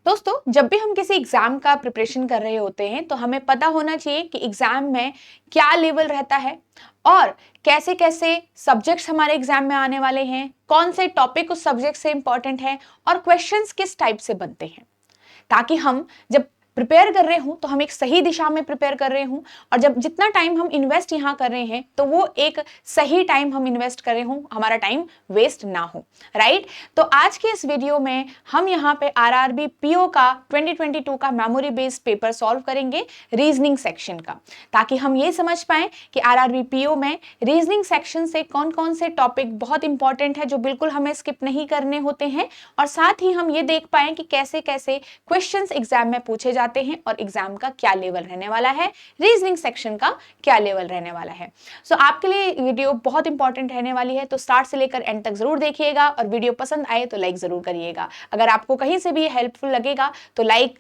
दोस्तों, जब भी हम किसी एग्जाम का प्रिपरेशन कर रहे होते हैं तो हमें पता होना चाहिए कि एग्जाम में क्या लेवल रहता है और कैसे कैसे सब्जेक्ट्स हमारे एग्जाम में आने वाले हैं, कौन से टॉपिक उस सब्जेक्ट से इंपॉर्टेंट है और क्वेश्चंस किस टाइप से बनते हैं, ताकि हम जब प्रिपेयर कर रहे हूं तो हम एक सही दिशा में प्रिपेयर कर रहे हूं और जब जितना टाइम हम इन्वेस्ट यहां कर रहे हैं तो वो एक सही टाइम हम इन्वेस्ट कर रहे हूं, हमारा टाइम वेस्ट ना हो। राइट। तो आज के इस वीडियो में हम यहां पे आरआरबी पीओ का 2022 का मेमोरी बेस्ड पेपर सॉल्व करेंगे, रीजनिंग सेक्शन का, ताकि हम ये समझ पाए कि आरआरबी पीओ में रीजनिंग सेक्शन से कौन कौन से टॉपिक बहुत इंपॉर्टेंट है जो बिल्कुल हमें स्किप नहीं करने होते हैं, और साथ ही हम ये देख पाए कि कैसे कैसे क्वेश्चंस एग्जाम में पूछे जाते हैं और एग्जाम का क्या लेवल रहने वाला है, रीजनिंग सेक्शन का क्या लेवल रहने वाला है। सो आपके लिए वीडियो बहुत इंपॉर्टेंट रहने वाली है, तो स्टार्ट से लेकर एंड तक जरूर देखिएगा और वीडियो पसंद आए तो लाइक जरूर करिएगा। अगर आपको कहीं से भी हेल्पफुल लगेगा तो लाइक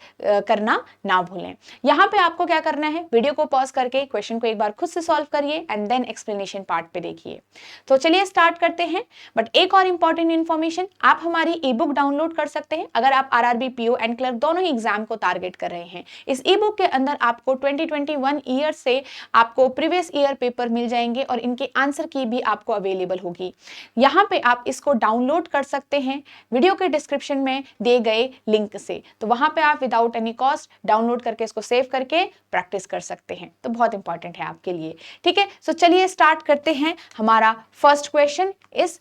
करना ना भूलें। यहां पे आपको क्या करना है, वीडियो को पॉज करके क्वेश्चन को एक बार खुद से सॉल्व करिए एंड देन एक्सप्लेनेशन पार्ट पे देखिए। तो चलिए स्टार्ट करते हैं। बट एक और इंपॉर्टेंट इन्फॉर्मेशन, आप हमारी ई बुक डाउनलोड कर सकते हैं अगर आप आरआरबी पीओ एंड क्लर्क दोनों ही एग्जाम को टारगेट कर रहे हैं। इस ई बुक के अंदर आपको 2021 ईयर से आपको प्रीवियस ईयर पेपर मिल जाएंगे और इनके आंसर की भी आपको अवेलेबल होगी। यहाँ पे आप इसको डाउनलोड कर सकते हैं वीडियो के डिस्क्रिप्शन में दिए गए लिंक से। तो वहां पे आप विदाउट एनी कॉस्ट डाउनलोड करके इसको सेव करके प्रैक्टिस कर सकते हैं। तो बहुत इंपॉर्टेंट है आपके लिए। ठीक है, सो चलिए स्टार्ट करते हैं हमारा फर्स्ट क्वेश्चन इस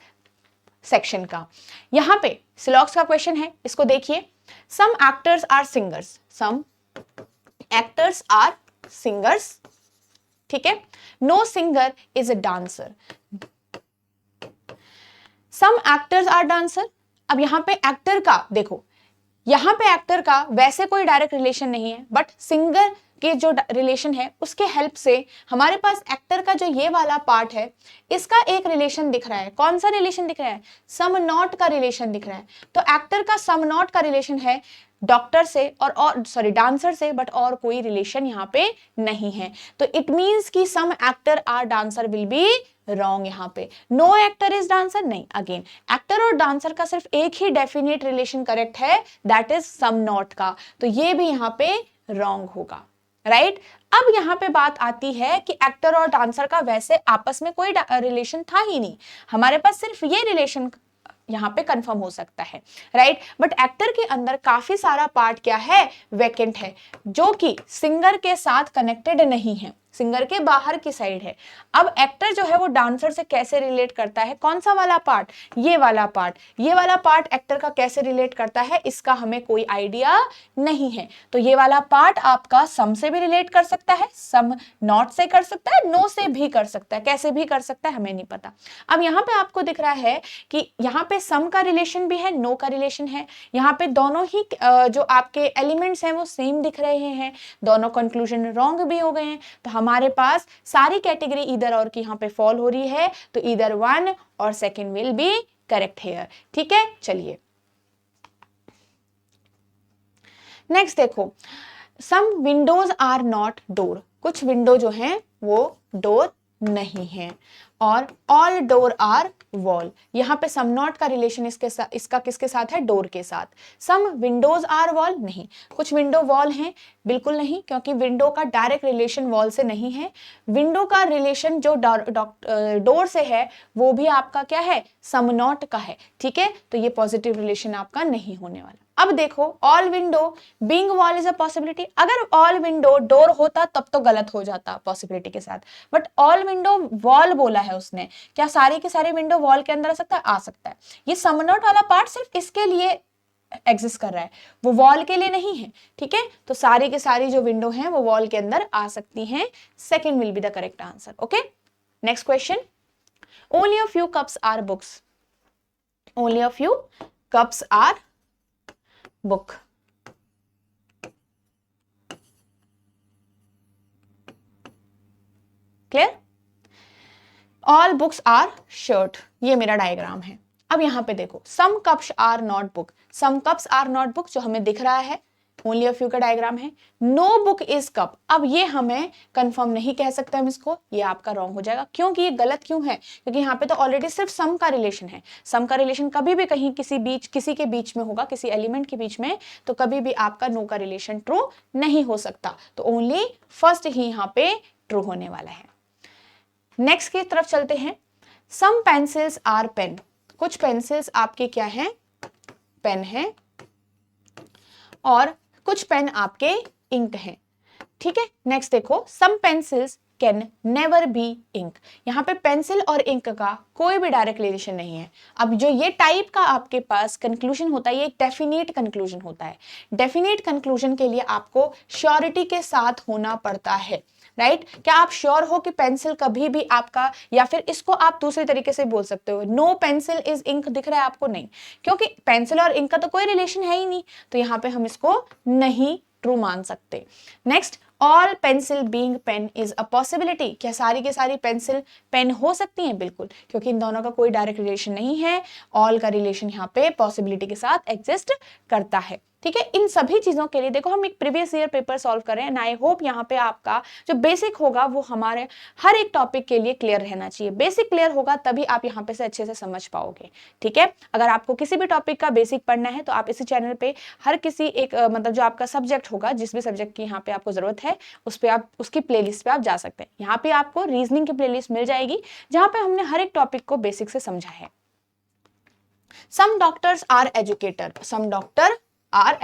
सेक्शन का। यहां पे सिलॉक्स का क्वेश्चन है, इसको देखिए। Some actors are singers, some actors are singers, ठीक है। No singer is a dancer. Some actors are dancer. अब यहां पे एक्टर का देखो, यहां पे एक्टर का वैसे कोई डायरेक्ट रिलेशन नहीं है, बट सिंगर के जो रिलेशन है उसके हेल्प से हमारे पास एक्टर का जो ये वाला पार्ट है इसका एक रिलेशन दिख रहा है। कौन सा रिलेशन दिख रहा है? सम नॉट का रिलेशन दिख रहा है। तो एक्टर का सम नॉट का रिलेशन है डॉक्टर से और सॉरी डांसर से, बट और कोई रिलेशन यहाँ पे नहीं है। तो इट मींस कि some actor are dancer will be wrong. यहाँ पे नो एक्टर इज डांसर नहीं। अगेन एक्टर और डांसर का सिर्फ एक ही डेफिनेट रिलेशन करेक्ट है, दैट इज सम नॉट का, तो ये भी यहाँ पे रॉन्ग होगा। राइट। अब यहाँ पे बात आती है कि एक्टर और डांसर का वैसे आपस में कोई रिलेशन था ही नहीं, हमारे पास सिर्फ ये रिलेशन यहाँ पे कंफर्म हो सकता है। राइट। बट एक्टर के अंदर काफी सारा पार्ट क्या है, वैकेंट है, जो कि सिंगर के साथ कनेक्टेड नहीं है, सिंगर के बाहर की साइड है। अब एक्टर जो है वो डांसर से कैसे रिलेट करता है, कौन सा वाला पार्ट, ये वाला पार्ट, ये वाला पार्ट एक्टर का कैसे रिलेट करता है इसका हमें कोई आइडिया नहीं है। तो ये वाला पार्ट आपका सम से भी रिलेट कर सकता है, सम नॉट से कर सकता है, नो से भी कर सकता है, कैसे भी कर सकता है हमें नहीं पता। अब यहाँ पे आपको दिख रहा है कि यहाँ पे सम का रिलेशन भी है, नो का रिलेशन है। यहाँ पे दोनों ही जो आपके एलिमेंट्स हैं वो सेम दिख रहे हैं, दोनों कंक्लूजन रॉन्ग भी हो गए हैं। तो हमारे पास सारी कैटेगरी इधर और की यहाँ पे फॉल हो रही है, तो इधर 1 और 2 विल बी करेक्ट हियर। ठीक है, चलिए नेक्स्ट देखो। सम विंडोज आर नॉट डोर, कुछ विंडो जो हैं वो डोर नहीं है, और ऑल डोर आर वॉल। यहाँ पे सम नॉट का रिलेशन इसका किसके साथ है, डोर के साथ। सम विंडोज आर वॉल नहीं, कुछ विंडो वॉल हैं, बिल्कुल नहीं, क्योंकि विंडो का डायरेक्ट रिलेशन वॉल से नहीं है। विंडो का रिलेशन जो डोर से है वो भी आपका क्या है, सम नॉट का है। ठीक है, तो ये पॉजिटिव रिलेशन आपका नहीं होने वाला। अब देखो, all window being wall is a possibility. अगर ऑल विंडो डोर होता तब तो गलत हो जाता पॉसिबिलिटी के साथ, बट ऑल विंडो वॉल बोला है उसने, क्या सारी के सारे विंडो वॉल के अंदर आ सकता है? आ सकता है। ये सम नॉट वाला पार्ट सिर्फ इसके लिए एग्जिस्ट कर रहा है, वो वॉल के लिए नहीं है। ठीक है, तो सारी की सारी जो विंडो हैं वो वॉल के अंदर आ सकती हैं। Second will be the correct answer. Okay, next question. Only a few cups are books, only a few cups are book. Clear? All books are shirt, ये मेरा डायग्राम है। अब यहां पे देखो, some cups are not book, some cups are not book जो हमें दिख रहा है ओनली अ फ्यू का डायग्राम है। नो बुक इज कप, अब ये हमें कंफर्म नहीं कह सकते हम इसको, ये आपका रॉन्ग हो जाएगा। क्योंकि ये गलत क्यों है? क्योंकि यहाँ पे तो ऑलरेडी सिर्फ सम का रिलेशन है। सम का रिलेशन कभी भी कहीं किसी के बीच में होगा, किसी एलिमेंट के बीच में, तो कभी भी आपका नो का रिलेशन ट्रू नहीं हो सकता। तो ओनली फर्स्ट ही यहाँ पे ट्रू होने वाला है। नेक्स्ट की तरफ चलते हैं। सम पेंसिल्स आर पेन, कुछ पेंसिल्स आपके क्या हैं? पेन है, और कुछ पेन आपके इंक हैं। ठीक है, नेक्स्ट देखो, some pencils can never be ink. यहाँ पे पेंसिल और इंक का कोई भी डायरेक्ट रिलेशन नहीं है। अब जो ये टाइप का आपके पास कंक्लूजन होता है, ये एक डेफिनेट कंक्लूजन होता है। डेफिनेट कंक्लूजन के लिए आपको श्योरिटी के साथ होना पड़ता है, राइट? क्या आप श्योर हो कि पेंसिल कभी भी आपका, या फिर इसको आप दूसरे तरीके से बोल सकते हो, नो पेंसिल इज इंक दिख रहा है आपको? नहीं, क्योंकि पेंसिल और इंक का तो कोई रिलेशन है ही नहीं, तो यहाँ पे हम इसको नहीं ट्रू मान सकते। Next, all pencil being pen is a possibility, क्या सारी की सारी पेंसिल पेन हो सकती हैं? बिल्कुल, क्योंकि इन दोनों का कोई डायरेक्ट रिलेशन नहीं है। ऑल का रिलेशन यहाँ पे पॉसिबिलिटी के साथ एग्जिस्ट करता है। ठीक है, इन सभी चीजों के लिए देखो हम एक प्रीवियस ईयर पेपर सॉल्व कर रहे हैं, एंड आई होप यहाँ पे आपका जो बेसिक होगा वो हमारे हर एक टॉपिक के लिए क्लियर रहना चाहिए। बेसिक क्लियर होगा तभी आप यहाँ पे से अच्छे से समझ पाओगे। ठीक है, अगर आपको किसी भी टॉपिक का बेसिक पढ़ना है तो आप इसी चैनल पे हर किसी एक मतलब जो आपका सब्जेक्ट होगा, जिस भी सब्जेक्ट की यहाँ पे आपको जरूरत है, उस पे आप उसकी प्लेलिस्ट पे आप जा सकते हैं। यहाँ पे आपको रीजनिंग की प्लेलिस्ट मिल जाएगी, जहां पे हमने हर एक टॉपिक को बेसिक से समझा है। Some doctors are educator, some doctor are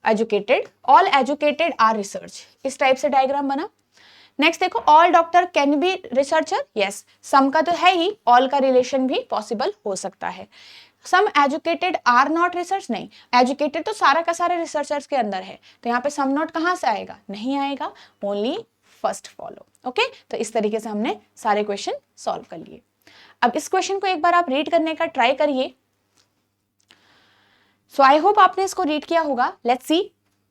educated, all educated are research, इस टाइप से डायग्राम बना। नेक्स्ट देखो, all doctor can be researcher, yes, some का तो है ही, ऑल का रिलेशन भी पॉसिबल हो सकता है। Some educated are not research, नहीं, एजुकेटेड तो सारा का सारा रिसर्चर्स के अंदर है, तो यहाँ पे सम नॉट कहां से आएगा? नहीं आएगा, ओनली फर्स्ट फॉलो। ओके, तो इस तरीके से हमने सारे क्वेश्चन सॉल्व कर लिए। अब इस क्वेश्चन को एक बार आप रीड करने का ट्राई करिए। सो आई होप आपने इसको रीड किया होगा। लेट्स सी,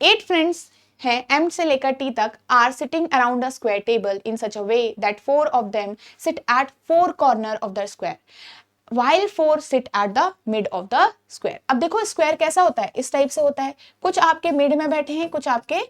8 फ्रेंड्स हैं एम से लेकर टी तक, are sitting around a square table in such a way that 4 of them sit at 4 corner of the square while 4 sit at the mid of the square। अब देखो square कैसा होता है? इस टाइप से होता है, कुछ आपके मिड में बैठे हैं, कुछ आपके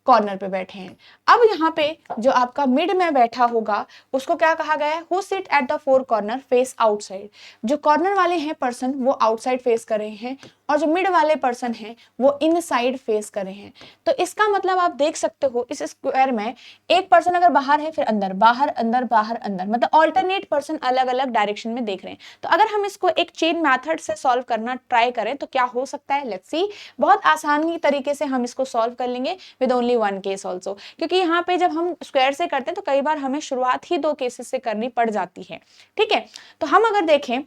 कॉर्नर पे बैठे हैं। अब यहाँ पे जो आपका मिड में बैठा होगा उसको क्या कहा गया है? Who sit at the 4 corner face outside. जो कॉर्नर वाले हैं पर्सन वो आउटसाइड फेस कर रहे हैं, और जो मिड वाले पर्सन हैं वो इनसाइड फेस कर रहे हैं। तो इसका मतलब आप देख सकते हो इस स्क्वायर में एक पर्सन अगर बाहर है, फिर अंदर, बाहर अंदर, बाहर अंदर, मतलब ऑल्टरनेट पर्सन अलग अलग डायरेक्शन में देख रहे हैं। तो अगर हम इसको एक चेन मेथड से सॉल्व करना ट्राई करें तो क्या हो सकता है? लेट्स सी, बहुत आसानी तरीके से हम इसको सॉल्व कर लेंगे with only one case also, क्योंकि यहाँ पे जब हम स्क्वायर से करते हैं तो कई बार हमें शुरुआत ही 2 केसेस से करनी पड़ जाती है। ठीक है, तो हम अगर देखें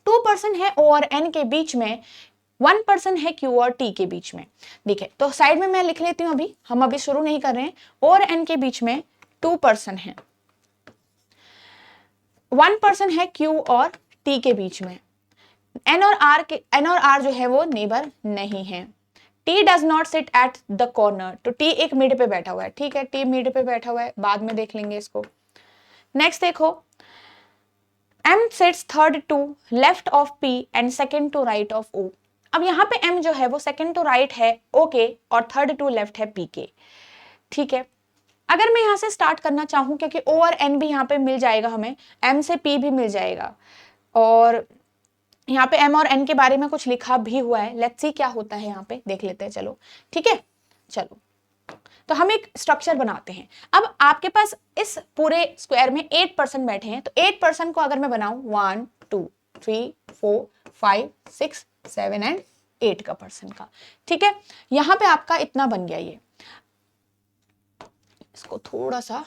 2 पर्सन है ओ और एन के बीच में, 1 पर्सन है क्यू और टी के बीच में। देखिए, तो साइड में मैं लिख लेती हूं, अभी हम अभी शुरू नहीं कर रहे हैं। ओ और एन के बीच में 2 पर्सन है, 1 पर्सन है क्यू और टी के बीच में। एन और आर जो है वो नेबर नहीं है। T does not sit at the corner, तो T एक मिड पे बैठा हुआ है। ठीक है, T मिड पे बैठा हुआ है, बाद में देख लेंगे इसको। नेक्स्ट देखो, M sits third to left of P and second to right of O। अब यहाँ पे M जो है वो सेकंड टू राइट है O के, और थर्ड टू लेफ्ट है P के। ठीक है, अगर मैं यहाँ से स्टार्ट करना चाहूँ, क्योंकि O और N भी यहाँ पे मिल जाएगा हमें, M से P भी मिल जाएगा, और यहाँ पे M और N के बारे में कुछ लिखा भी हुआ है। लेट्स सी क्या होता है, यहाँ पे देख लेते हैं। चलो ठीक है, चलो तो हम एक स्ट्रक्चर बनाते हैं। अब आपके पास इस पूरे स्क्वायर में 8 पर्सन बैठे हैं, तो 8 पर्सन को अगर मैं बनाऊं 1 2 3 4 5 6 7 एंड 8 का पर्सन का। ठीक है, यहां पे आपका इतना बन गया। ये इसको थोड़ा सा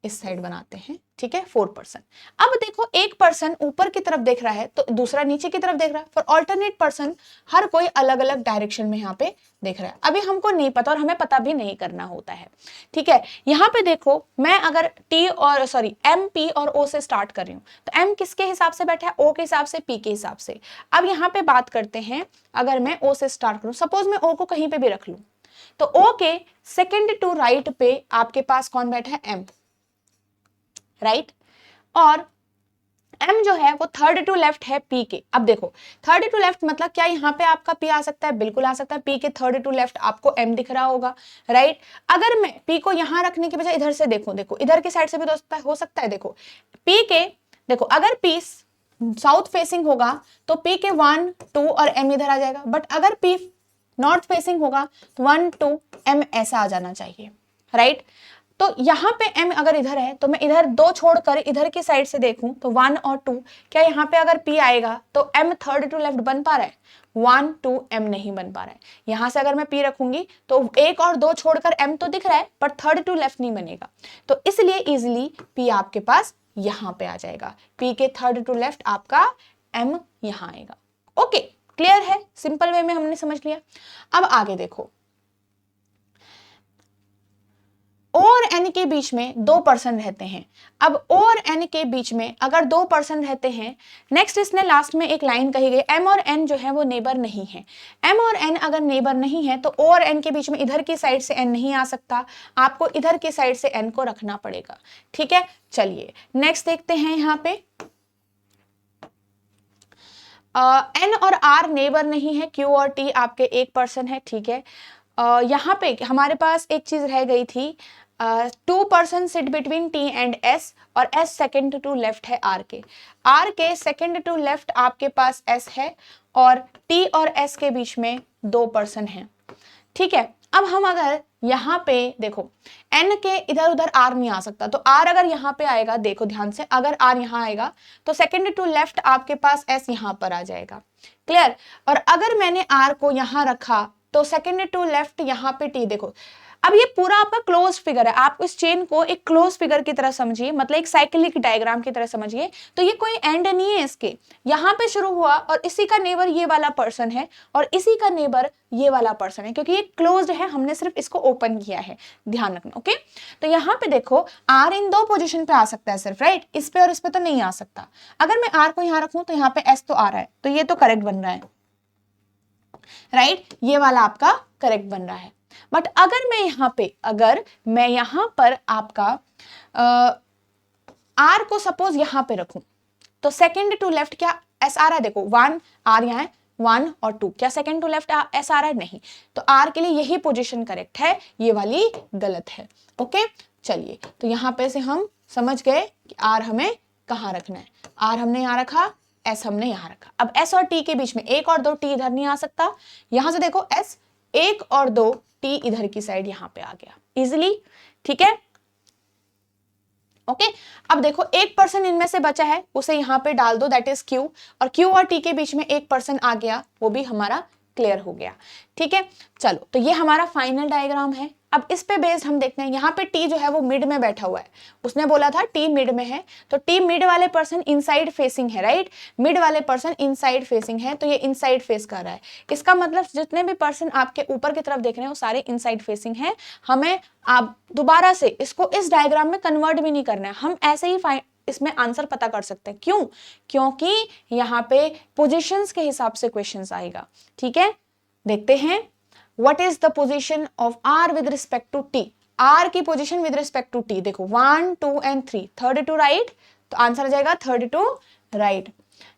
इस साइड बनाते हैं। ठीक है, 4 पर्सन। अब देखो, एक पर्सन ऊपर की तरफ देख रहा है तो दूसरा नीचे की तरफ देख रहा है, फॉर ऑल्टरनेट पर्सन हर कोई अलग अलग डायरेक्शन में यहाँ पे देख रहा है। अभी हमको नहीं पता और हमें पता भी नहीं करना होता है। ठीक है, यहाँ पे देखो, मैं अगर एम पी और ओ से स्टार्ट कर रही हूँ, तो एम किसके हिसाब से बैठा है? ओ के हिसाब से, पी के हिसाब से। अब यहाँ पे बात करते हैं, अगर मैं ओ से स्टार्ट करूँ, सपोज मैं ओ को कहीं पे भी रख लूँ, तो ओ के सेकेंड टू राइट पे आपके पास कौन बैठा है? M, right. और M जो है वो थर्ड टू लेफ्ट है P के। अब देखो थर्ड टू लेफ्ट मतलब क्या यहाँ पे आपका P आ सकता है, बिल्कुल आ सकता है। P के थर्ड टू लेफ्ट आपको M दिख रहा होगा, राइट। अगर मैं P को यहाँ रखने के बजाय इधर से देखो इधर की साइड से भी तो हो सकता है। देखो P के, देखो अगर P साउथ फेसिंग होगा तो P के 1 2 और M इधर आ जाएगा, बट अगर P नॉर्थ फेसिंग होगा तो 1 2 M ऐसा आ जाना चाहिए, राइट। तो यहाँ पे M अगर इधर है तो मैं इधर 2 छोड़कर इधर की साइड से देखूं तो 1 और 2, क्या यहाँ पे अगर P आएगा तो M थर्ड टू लेफ्ट बन पा रहा है? 1 2 M नहीं बन पा रहा है। यहाँ से अगर मैं P रखूंगी तो 1 और 2 छोड़कर M तो दिख रहा है पर थर्ड टू लेफ्ट नहीं बनेगा, तो इसलिए इजिली P आपके पास यहाँ पे आ जाएगा। P के थर्ड टू लेफ्ट आपका M यहाँ आएगा। ओके, क्लियर है, सिंपल वे में हमने समझ लिया। अब आगे देखो, O और N के बीच में 2% रहते हैं। अब O और N के बीच में अगर 2% रहते हैं, नेक्स्ट इसने लास्ट में एक लाइन कही गई, M और N जो है वो नेबर नहीं है। M और N अगर नेबर नहीं है तो O और N के बीच में इधर की साइड से N नहीं आ सकता, आपको इधर की साइड से N को रखना पड़ेगा, ठीक है। चलिए नेक्स्ट देखते हैं। यहाँ पे N और R नेबर नहीं है, Q और T आपके 1% है, ठीक है। यहाँ पे हमारे पास एक चीज रह गई थी, 2% sit between T and S और S सेकेंड टू लेफ्ट है R के सेकेंड टू लेफ्ट आपके पास S है और T और S के बीच में 2% है, ठीक है। अब हम अगर यहाँ पे देखो N के इधर उधर R नहीं आ सकता, तो R अगर यहाँ पे आएगा, देखो ध्यान से, अगर R यहाँ आएगा तो सेकेंड टू लेफ्ट आपके पास S यहाँ पर आ जाएगा, क्लियर। और अगर मैंने R को यहाँ रखा तो सेकेंड टू लेफ्ट यहाँ पे T, देखो अब ये पूरा आपका क्लोज फिगर है, आप इस चेन को एक क्लोज फिगर की तरह समझिए, मतलब एक साइक्लिक डायग्राम की तरह समझिए। तो ये कोई एंड नहीं है इसके, यहाँ पे शुरू हुआ और इसी का नेबर ये वाला पर्सन है और इसी का नेबर ये वाला पर्सन है, क्योंकि ये क्लोज्ड है, हमने सिर्फ इसको ओपन किया है, ध्यान रखना, ओके। तो यहाँ पे देखो R इन 2 पोजिशन पे आ सकता है सिर्फ, राइट, इस पे और इस पे तो नहीं आ सकता। अगर मैं R को यहाँ रखूं तो यहाँ पे S तो आ रहा है, तो ये तो करेक्ट बन रहा है, राइट, ये वाला आपका करेक्ट बन रहा है। बट अगर मैं यहां पर आपका R को सपोज यहां पे रखूं तो सेकेंड टू लेफ्ट क्या S आ रहा है? देखो 1 R यहाँ है, 1 और 2, क्या सेकेंड टू लेफ्ट S आ रहा है? नहीं। तो R के लिए यही पोजीशन करेक्ट है, ये वाली गलत है, ओके। चलिए तो यहां पे से हम समझ गए कि R हमें कहां रखना है। R हमने यहां रखा, S हमने यहां रखा। अब S और T के बीच में 1 और 2 T इधर नहीं आ सकता, यहां से देखो S 1 और 2 T इधर की साइड यहां पे आ गया इजिली, ठीक है, ओके। अब देखो 1% इनमें से बचा है, उसे यहां पे डाल दो, दैट इज Q, और Q और T के बीच में 1% आ गया, वो भी हमारा क्लियर हो गया, ठीक है। चलो तो ये हमारा फाइनल डायग्राम है। अब इस पे बेस्ड हम देखते हैं, यहाँ पे T जो है वो मिड में बैठा हुआ है, उसने बोला था T मिड में है, तो T मिड वाले पर्सन इनसाइड फेसिंग है, राइट, मिड वाले पर्सन इनसाइड फेसिंग है, तो ये इनसाइड फेस कर रहा है। इसका मतलब जितने भी पर्सन आपके ऊपर की तरफ देख रहे हैं वो सारे इनसाइड फेसिंग है। हमें आप दोबारा से इसको इस डायग्राम में कन्वर्ट भी नहीं करना है, हम ऐसे ही इसमें आंसर पता कर सकते हैं। क्यों? क्योंकि यहाँ पे पोजीशंस के हिसाब से क्वेश्चंस आएगा, ठीक है। देखते हैं what is the position of R with respect to T। R की position with respect to T, देखो 1 2 एंड 3, थर्ड टू राइट, तो आंसर आ जाएगा third to right.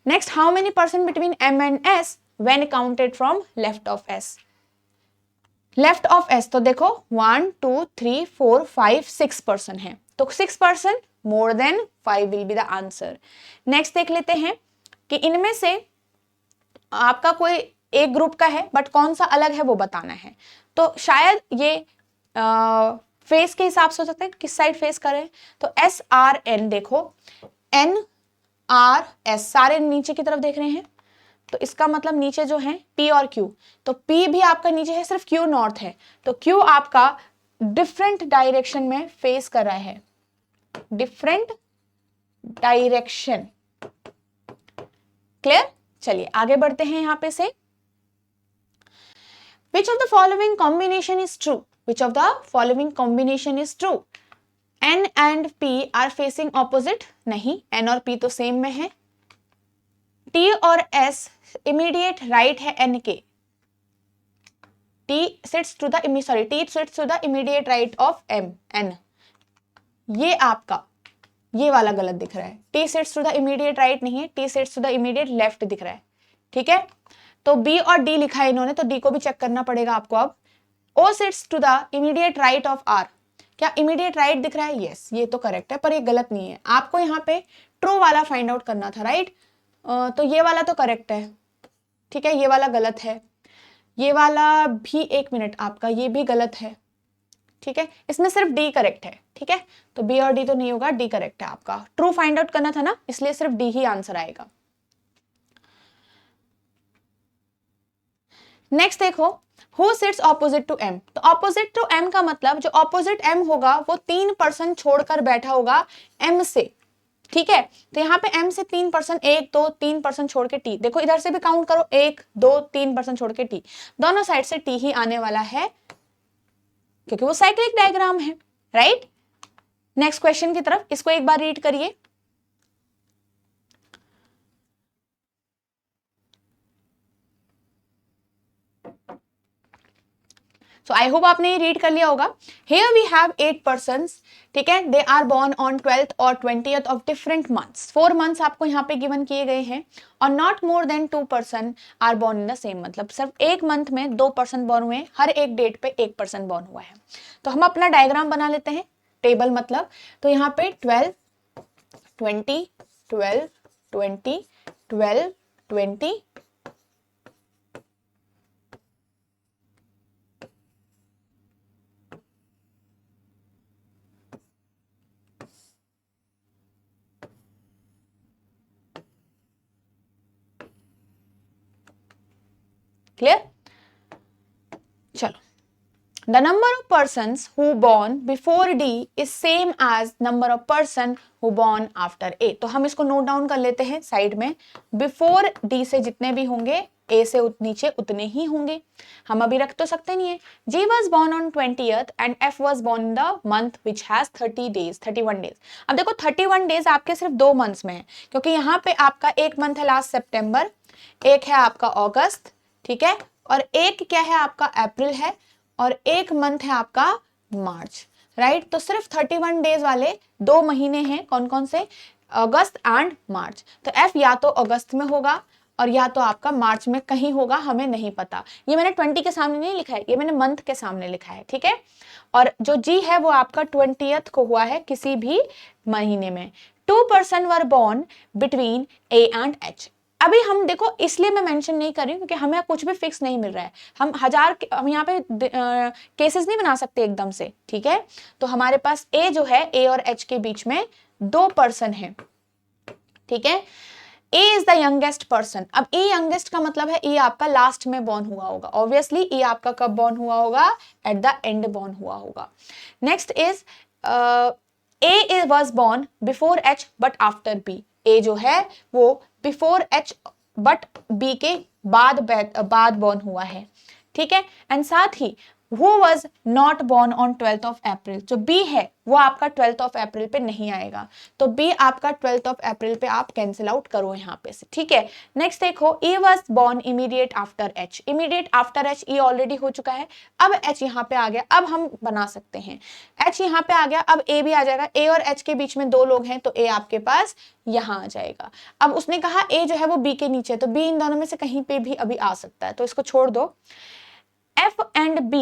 Next, how many person between M and S when counted from left of S। Left of S तो देखो 1 2 3 4 5 6% है, तो 6% more than 5 will be the answer. Next देख लेते हैं कि इनमें से आपका कोई एक ग्रुप का है बट कौन सा अलग है वो बताना है। तो शायद ये फेस के हिसाब से हो सकता है, किस साइड फेस करें, तो S R N, देखो N R S सारे नीचे की तरफ देख रहे हैं, तो इसका मतलब नीचे जो है P और Q, तो P भी आपका नीचे है, सिर्फ Q नॉर्थ है, तो Q आपका डिफरेंट डायरेक्शन में फेस कर रहा है, डिफरेंट डायरेक्शन, क्लियर। चलिए आगे बढ़ते हैं यहां पे से। Which of the following combination is true? Which of the following combination is true? N and P are facing opposite, नहीं, N और P तो सेम में है। T और S immediate right है N के, T sits to the immediate right of N। ये आपका ये वाला गलत दिख रहा है, T sits to the immediate right नहीं है, T sits to the immediate left दिख रहा है, ठीक है। तो बी और डी लिखा है इन्होंने, तो डी को भी चेक करना पड़ेगा आपको। अब O sits to the immediate right of R, क्या इमीडिएट राइट दिख रहा है? यस, ये तो करेक्ट है, पर ये गलत नहीं है, आपको यहाँ पे ट्रू वाला फाइंड आउट करना था, राइट। तो ये वाला तो करेक्ट है, ठीक है, ये वाला गलत है, ये वाला भी, एक मिनट, आपका ये भी गलत है, ठीक है, इसमें सिर्फ डी करेक्ट है, ठीक है। तो बी और डी तो नहीं होगा, डी करेक्ट है आपका, ट्रू फाइंड आउट करना था ना, इसलिए सिर्फ डी ही आंसर आएगा। नेक्स्ट देखो, who sits opposite to M, तो ऑपोजिट टू एम का मतलब जो ऑपोजिट एम होगा वो 3% छोड़कर बैठा होगा एम से, ठीक है। तो यहाँ पे m से 3%, 1 2 3% छोड़ के t, देखो इधर से भी काउंट करो, 1 2 3% छोड़ के t, दोनों साइड से t ही आने वाला है क्योंकि वो साइक्लिक डायग्राम है, राइट। नेक्स्ट क्वेश्चन की तरफ, इसको एक बार रीड करिए। सो आई होप आपने ये रीड कर लिया होगा। हियर वी हैव 8 पर्सन्स, ठीक है, they are born on 12th और 20th of different months, 4 months आपको यहाँ पे गिवन किए गए हैं, और not more than 2 person are born in the same, मतलब सिर्फ एक मंथ में 2 पर्सन बोर्न हुए हैं, हर एक डेट पे एक पर्सन बोर्न हुआ है। तो हम अपना डायग्राम बना लेते हैं, टेबल मतलब, तो यहाँ पे 12 20 12 20 12 20 क्लियर। चलो, the number of persons who born before D is same as number of person who born after A, तो हम इसको नोट डाउन कर लेते हैं साइड में, बिफोर D से जितने भी होंगे A से नीचे उतने ही होंगे, हम अभी रख तो सकते नहीं है। G was born on 20th and F was born in the month which has 30 days 31 days। अब देखो 31 डेज आपके सिर्फ 2 मंथ्स में है, क्योंकि यहाँ पे आपका एक मंथ है लास्ट सितंबर, एक है आपका अगस्त, ठीक है, और एक क्या है आपका अप्रैल है, और एक मंथ है आपका मार्च, राइट। तो सिर्फ 31 डेज वाले 2 महीने हैं, कौन कौन से? अगस्त एंड मार्च। तो एफ या तो अगस्त में होगा और या तो आपका मार्च में कहीं होगा, हमें नहीं पता, ये मैंने 20 के सामने नहीं लिखा है, ये मैंने मंथ के सामने लिखा है, ठीक है। और जो जी है वो आपका 20th को हुआ है किसी भी महीने में। 2 person were born between A and H. अभी हम देखो, इसलिए मैं मेंशन नहीं कर रही हूँ क्योंकि हमें कुछ भी फिक्स नहीं मिल रहा है, हम यहाँ पे केसेस नहीं बना सकते एकदम से, ठीक है। तो हमारे पास ए जो है, ए और एच के बीच में 2 पर्सन है, ठीक है। ए इज द यंगेस्ट पर्सन, अब ए यंगेस्ट का मतलब है ए आपका लास्ट में बॉर्न हुआ होगा, ऑब्वियसली ए आपका कब बॉर्न हुआ होगा? एट द एंड बॉर्न हुआ होगा। Next is A was born before H but after B, A जो है वो बिफोर एच बट बी के बाद बॉर्न हुआ है, ठीक है। एंड साथ ही who was not born on 12th of April, जो B है वो आपका 12th of April पे नहीं आएगा, तो B आपका 12th of April पे आप कैंसिल आउट करो यहाँ पे से, ठीक है। नेक्स्ट देखो, E was born immediate after H, immediate after H E already हो चुका है, अब H यहाँ पे आ गया, अब हम बना सकते हैं, H यहाँ पे आ गया, अब A भी आ जाएगा, A और H के बीच में 2 लोग हैं तो A आपके पास यहाँ आ जाएगा। अब उसने कहा A जो है वो B के नीचे, तो B इन दोनों में से कहीं पे भी अभी आ सकता है, तो इसको छोड़ दो। F and B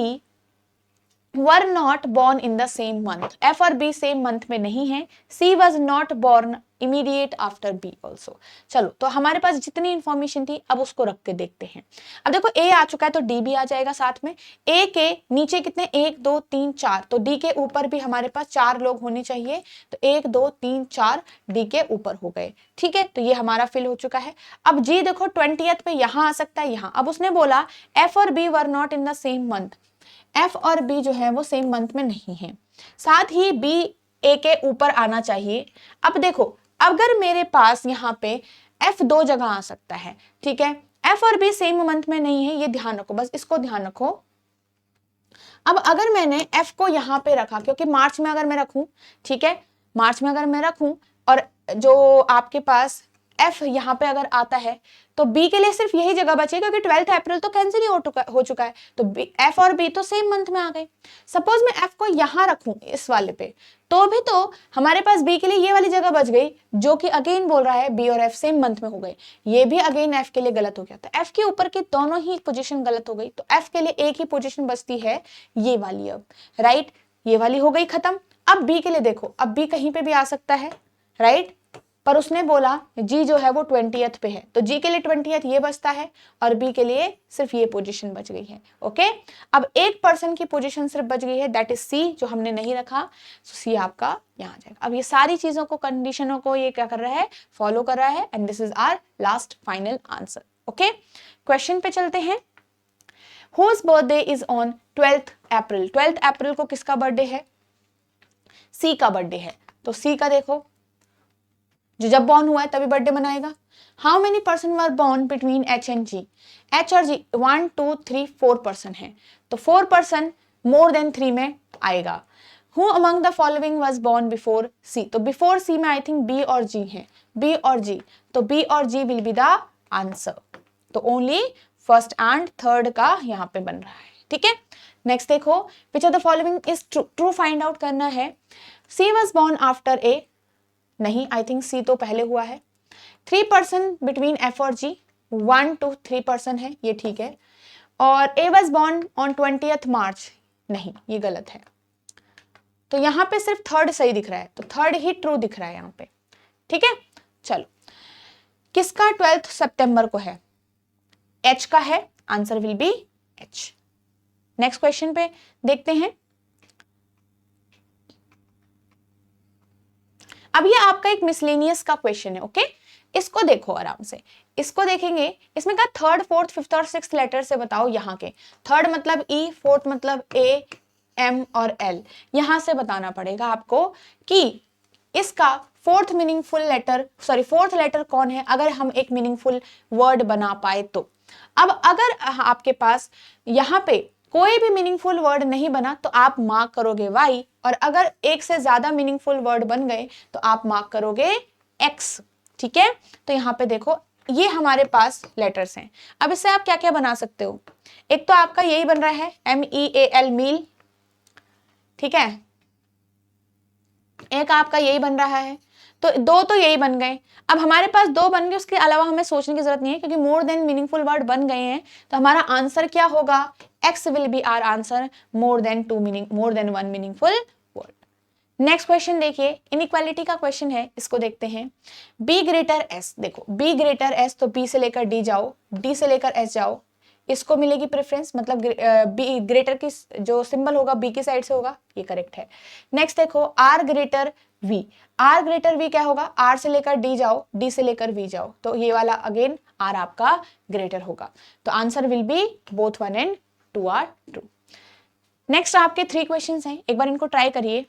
were not born in the same month, F और B सेम मंथ में नहीं है। C was not born immediate after B also। चलो, तो हमारे पास जितनी इंफॉर्मेशन थी अब उसको रख के देखते हैं। अब देखो A आ चुका है तो D भी आ जाएगा साथ में। A के नीचे कितने? 1 2 3 4, तो D के ऊपर भी हमारे पास 4 लोग होने चाहिए, तो 1 2 3 4 D के ऊपर हो गए, ठीक है। तो ये हमारा फिल हो चुका है। अब G देखो 20th पे यहाँ आ सकता है, यहाँ। अब उसने बोला F और B were not in the same month, F और B जो है वो सेम मंथ में नहीं है, साथ ही B A के ऊपर आना चाहिए। अब देखो, अगर मेरे पास यहाँ पे F 2 जगह आ सकता है, ठीक है, F और B सेम मंथ में नहीं है, ये ध्यान रखो, बस इसको ध्यान रखो। अब अगर मैंने F को यहाँ पे रखा, क्योंकि मार्च में अगर मैं रखूं, ठीक है, मार्च में अगर मैं रखूं, और जो आपके पास F यहाँ पे अगर आता है तो B के लिए सिर्फ यही जगह बची क्योंकि 12 अप्रैल तो कैंसिल ही हो चुका है, तो F और B तो सेम मंथ में आ गए। सपोज मैं F को यहाँ रखूं इस वाले पे, तो भी तो हमारे पास B के लिए ये वाली जगह बच गई, जो कि अगेन बोल रहा है B और F सेम मंथ में हो गए, ये भी अगेन F के लिए गलत हो गया। तो F के ऊपर की दोनों ही पोजीशन गलत हो गई, तो F के लिए एक ही पोजीशन बचती है ये वाली अब, राइट, ये वाली हो गई खत्म। अब B के लिए देखो, अब B कहीं पे भी आ सकता है, राइट, पर उसने बोला G जो है वो 20th पे है, तो G के लिए 20th ये बचता है और B के लिए सिर्फ ये पोजीशन बच गई है। ओके, अब एक पर्सन की पोजीशन सिर्फ बच गई है, दैट इज C, जो हमने नहीं रखा, तो C आपका यहाँ आ जाएगा। अब ये सारी चीजों को, कंडीशनों को ये क्या कर रहा है, फॉलो कर रहा है, and this is our last final answer. Okay, question पे चलते हैं। Whose birthday is on 12th April? 12th अप्रैल को किसका बर्थडे है? C का बर्थडे है, तो C का देखो, जो जब बॉर्न हुआ है तभी बर्थडे मनाएगा। How many person were born between H and G? H और G 1 2 3 4 पर्सन है, तो 4 पर्सन मोर देन 3 में आएगा। Who among the following was born before C? तो before C में आई थिंक B और G है, B और G, तो B और G will be the answer, तो ओनली फर्स्ट एंड थर्ड का यहाँ पे बन रहा है। ठीक है, नेक्स्ट देखो, विच of the following is true? True find out करना है। C was born after A, नहीं, आई थिंक C तो पहले हुआ है। 3 पर्सन बिटवीन F और G, 1 to 3 पर्सन है, ये ठीक है। और A was born on 20th मार्च, नहीं, ये गलत है। तो यहाँ पे सिर्फ थर्ड सही दिख रहा है, तो थर्ड ही ट्रू दिख रहा है यहाँ पे। ठीक है, चलो, किसका 12 सितंबर को है? H का है, answer will B H। Next question पे देखते हैं। अब ये आपका एक मिसलेनियस का क्वेश्चन है, ओके, इसको देखो आराम से, इसको देखेंगे। इसमें कहा थर्ड फोर्थ फिफ्थ और सिक्स्थ लेटर से बताओ यहाँ के, थर्ड मतलब E, फोर्थ मतलब A, M और L, यहां से बताना पड़ेगा आपको कि इसका fourth meaningful letter, sorry fourth letter कौन है, अगर हम एक मीनिंगफुल वर्ड बना पाए तो। अब अगर आपके पास यहाँ पे कोई भी मीनिंगफुल वर्ड नहीं बना तो आप मार्क करोगे Y, और अगर एक से ज्यादा मीनिंगफुल वर्ड बन गए तो आप मार्क करोगे X। ठीक है, तो यहाँ पे देखो, ये हमारे पास लेटर्स हैं। अब इससे आप क्या क्या बना सकते हो? एक तो आपका यही बन रहा है MEAL, मील, ठीक है, एक आपका यही बन रहा है, तो दो तो यही बन गए। अब हमारे पास दो बन गए, उसके अलावा हमें सोचने की जरूरत नहीं है, क्योंकि मोर देन मीनिंगफुल वर्ड बन गए हैं, तो हमारा आंसर क्या होगा? X will be our answer, more than one meaningful word. Next question देखिए, इनइक्वालिटी का क्वेश्चन है, इसको देखते हैं। B ग्रेटर S, देखो B ग्रेटर S, तो B से लेकर D जाओ, D से लेकर S जाओ, इसको मिलेगी प्रेफरेंस, मतलब B ग्रेटर की जो सिंबल होगा B की साइड से होगा, ये करेक्ट है। नेक्स्ट देखो, R greater V, R greater V क्या होगा? R से लेकर D जाओ, D से लेकर V जाओ, तो ये वाला अगेन R आपका ग्रेटर होगा, तो answer will be both 1 and 2 are true. Next आपके 3 क्वेश्चंस हैं, एक बार इनको ट्राई करिए।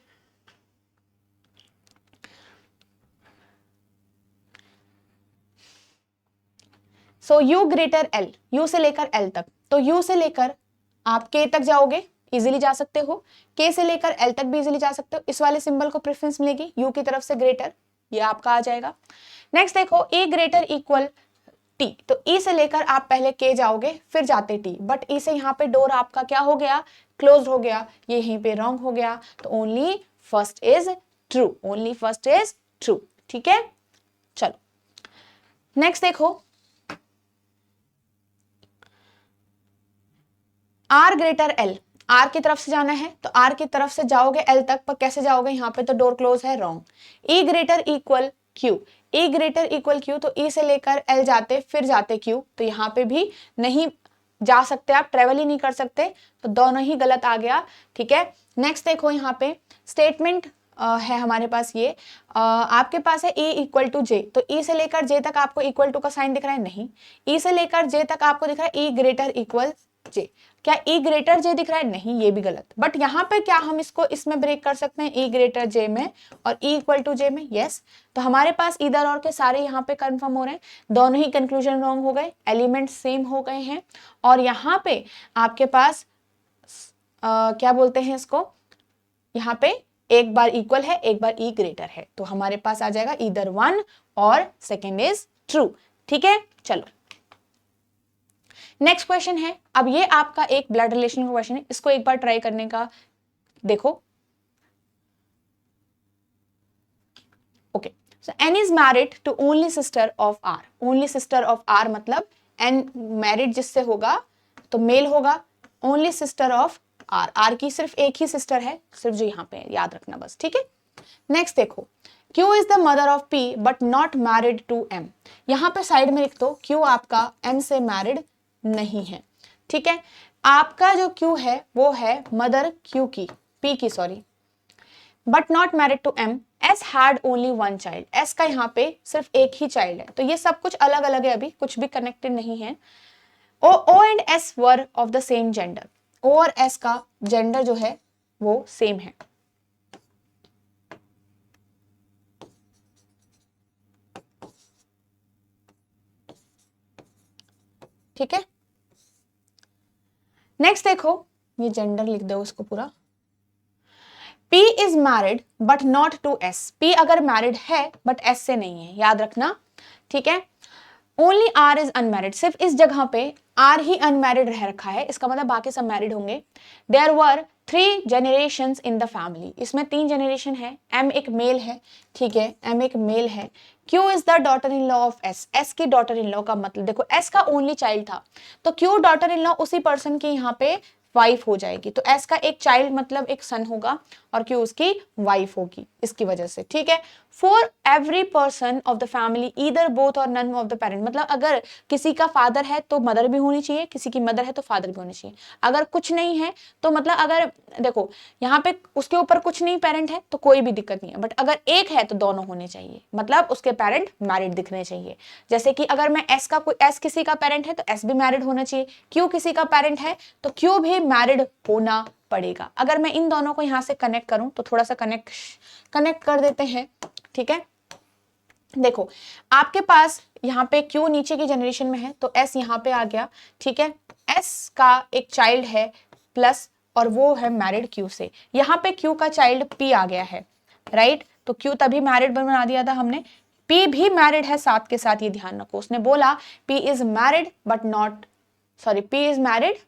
So U greater L, U से लेकर L तक, तो U से लेकर आप K तक जाओगे, इजीली जा सकते हो, K से लेकर L तक भी इजीली जा सकते हो, इस वाले सिंबल को प्रेफरेंस मिलेगी U की तरफ से ग्रेटर, ये आपका आ जाएगा। नेक्स्ट देखो, E ग्रेटर इक्वल T, तो E से लेकर आप पहले K जाओगे फिर जाते T, बट E से यहाँ पे डोर आपका क्या हो गया? क्लोज हो गया, ये यहीं पे रॉन्ग हो गया, तो only first is true, only first is true. ठीक है, चलो नेक्स्ट देखो, R ग्रेटर L, R की तरफ से जाना है, तो R की तरफ से जाओगे L तक, पर कैसे जाओगे? यहाँ पे तो डोर क्लोज है, wrong. E greater equal Q, E greater equal Q, तो E से लेकर L जाते फिर जाते Q, तो यहाँ पे भी नहीं जा सकते, आप ट्रेवल ही नहीं कर सकते, तो दोनों ही गलत आ गया। ठीक है, नेक्स्ट देखो, यहाँ पे स्टेटमेंट है हमारे पास, ये आपके पास है E इक्वल टू J, तो E से लेकर J तक आपको इक्वल टू का साइन दिख रहा है? नहीं। E से लेकर J तक आपको दिख रहा है E ग्रेटर इक्वल J, क्या E ग्रेटर J दिख रहा है? नहीं, ये भी गलत। बट यहाँ पे क्या हम इसको इसमें ब्रेक कर सकते हैं, E ग्रेटर J में और E इक्वल टू J में? यस, तो हमारे पास इधर और के सारे यहाँ पे कंफर्म हो रहे हैं, दोनों ही कंक्लूजन रॉन्ग हो गए, एलिमेंट सेम हो गए हैं, और यहाँ पे आपके पास क्या बोलते हैं इसको, यहाँ पे एक बार इक्वल है, एक बार E ग्रेटर है, तो हमारे पास आ जाएगा इधर 1 और सेकेंड इज ट्रू। ठीक है, चलो नेक्स्ट क्वेश्चन है। अब ये आपका एक ब्लड रिलेशन का क्वेश्चन है, इसको एक बार ट्राई करने का देखो। Okay, so N is married to only sister of R. Only sister of R मतलब एन मैरिड जिससे होगा तो मेल होगा, only sister of R, R की सिर्फ एक ही सिस्टर है, सिर्फ जो यहाँ पे है, याद रखना बस। ठीक है, नेक्स्ट देखो, Q is the mother of P but not married to M। यहाँ पे साइड में लिख दो Q आपका M से मैरिड नहीं है। ठीक है, आपका जो Q है वो है मदर Q की, P की sorry, but not married to M। S had only one child, S का यहाँ पे सिर्फ एक ही चाइल्ड है, तो ये सब कुछ अलग अलग है, अभी कुछ भी कनेक्टेड नहीं है। O and S were of the same gender, O और S का जेंडर जो है वो सेम है। ठीक है, नेक्स्ट देखो, ये जेंडर लिख दो उसको पूरा। P is married but not to S। P अगर मैरिड है बट S से नहीं है, याद रखना। ठीक है, ओनली R इज अनमैरिड, सिर्फ इस जगह पे R ही अनमैरिड रह रखा है, इसका मतलब बाकी सब मैरिड होंगे। There were 3 generations in the family, इसमें 3 जनरेशन है। M एक मेल है, ठीक है, M एक मेल है। Q is the daughter in law of S, S की डॉटर इन लॉ का मतलब देखो S का ओनली चाइल्ड था, तो Q डॉटर इन लॉ उसी पर्सन की यहाँ पे वाइफ हो जाएगी, तो S का एक चाइल्ड मतलब एक सन होगा और Q उसकी वाइफ होगी, इसकी वजह से। ठीक है, for every person of the family either both और नन ऑफ द पेरेंट, मतलब अगर किसी का फादर है तो मदर भी होनी चाहिए, किसी की मदर है तो फादर भी होनी चाहिए। अगर कुछ नहीं है तो मतलब अगर देखो यहाँ पे उसके ऊपर कुछ नहीं पेरेंट है तो कोई भी दिक्कत नहीं है, बट अगर एक है तो दोनों होने चाहिए, मतलब उसके पेरेंट मैरिड दिखने चाहिए। जैसे कि अगर मैं S का कोई S किसी का पेरेंट है तो S भी मैरिड होना चाहिए, Q किसी का पेरेंट है तो Q भी मैरिड होना पड़ेगा। अगर मैं इन दोनों को यहां से कनेक्ट करूं तो थोड़ा सा कनेक्ट कर देते हैं। ठीक है, देखो आपके पास यहाँ पे Q नीचे की जनरेशन में है तो S यहाँ पे आ गया। ठीक है, S का एक चाइल्ड है प्लस और वो है मैरिड Q से, यहाँ पे Q का चाइल्ड P आ गया है, राइट, तो Q तभी मैरिड बना दिया था हमने। P भी मैरिड है साथ के साथ, ये ध्यान रखो, उसने बोला P is married but not sorry P is married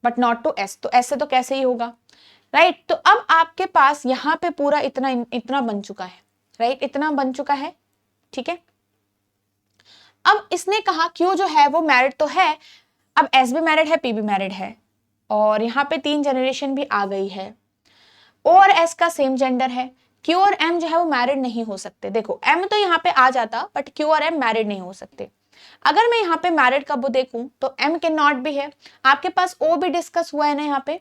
but not to S, तो S से तो कैसे ही होगा, राइट। तो अब आपके पास यहाँ पे पूरा इतना बन चुका है, राइट, इतना बन चुका है। ठीक है, अब इसने कहा Q जो है वो मैरिड तो है, अब S भी मैरिड है, P भी मैरिड है, और यहाँ पे 3 जनरेशन भी आ गई है। O और S का सेम जेंडर है, Q और M जो है वो मैरिड नहीं हो सकते। देखो M तो यहाँ पे आ जाता बट Q और M मैरिड नहीं हो सकते। अगर मैं यहाँ पे मैरिड कब देखूं तो M के नॉट भी है, आपके पास O भी डिस्कस हुआ है ना, यहाँ पे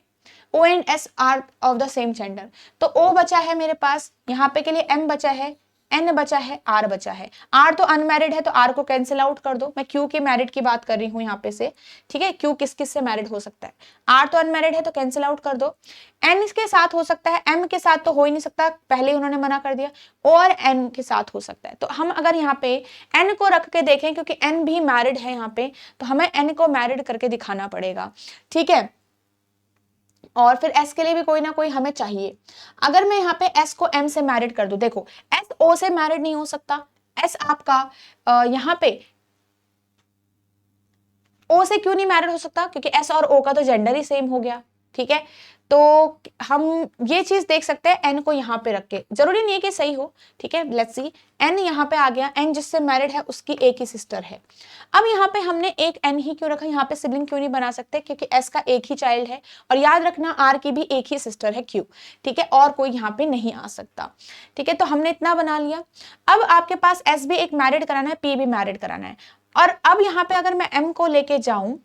O and S are of the same gender, तो O बचा है मेरे पास, यहाँ पे के लिए M बचा है, N बचा है, R बचा है। R तो अनमैरिड है तो R को कैंसिल आउट कर दो, मैं Q के मैरिड की बात कर रही हूँ यहाँ पे से। ठीक है, Q किस किस से मैरिड हो सकता है, R तो अनमैरिड है तो कैंसिल आउट कर दो। N के साथ हो सकता है, M के साथ तो हो ही नहीं सकता, पहले ही उन्होंने मना कर दिया, और N के साथ हो सकता है। तो हम अगर यहाँ पे N को रख के देखें, क्योंकि N भी मैरिड है यहाँ पे, तो हमें N को मैरिड करके दिखाना पड़ेगा। ठीक है, और फिर S के लिए भी कोई ना कोई हमें चाहिए। अगर मैं यहाँ पे S को M से मैरिड कर दूं, देखो S O से मैरिड नहीं हो सकता, S आपका यहाँ पे O से क्यों नहीं मैरिड हो सकता, क्योंकि S और O का तो जेंडर ही सेम हो गया। ठीक है, तो हम ये चीज देख सकते हैं N को यहाँ पे रख के, जरूरी नहीं है कि सही हो। ठीक है, लेट्स सी, N यहाँ पे आ गया, N जिससे मैरिड है उसकी एक ही सिस्टर है। अब यहाँ पे हमने एक N ही क्यों रखा, यहाँ पे सिबलिंग क्यों नहीं बना सकते, क्योंकि S का एक ही चाइल्ड है, और याद रखना R की भी एक ही सिस्टर है Q। ठीक है, और कोई यहाँ पे नहीं आ सकता। ठीक है, तो हमने इतना बना लिया। अब आपके पास S भी एक मैरिड कराना है, P भी मैरिड कराना है, और अब यहाँ पे अगर मैं M को लेके जाऊं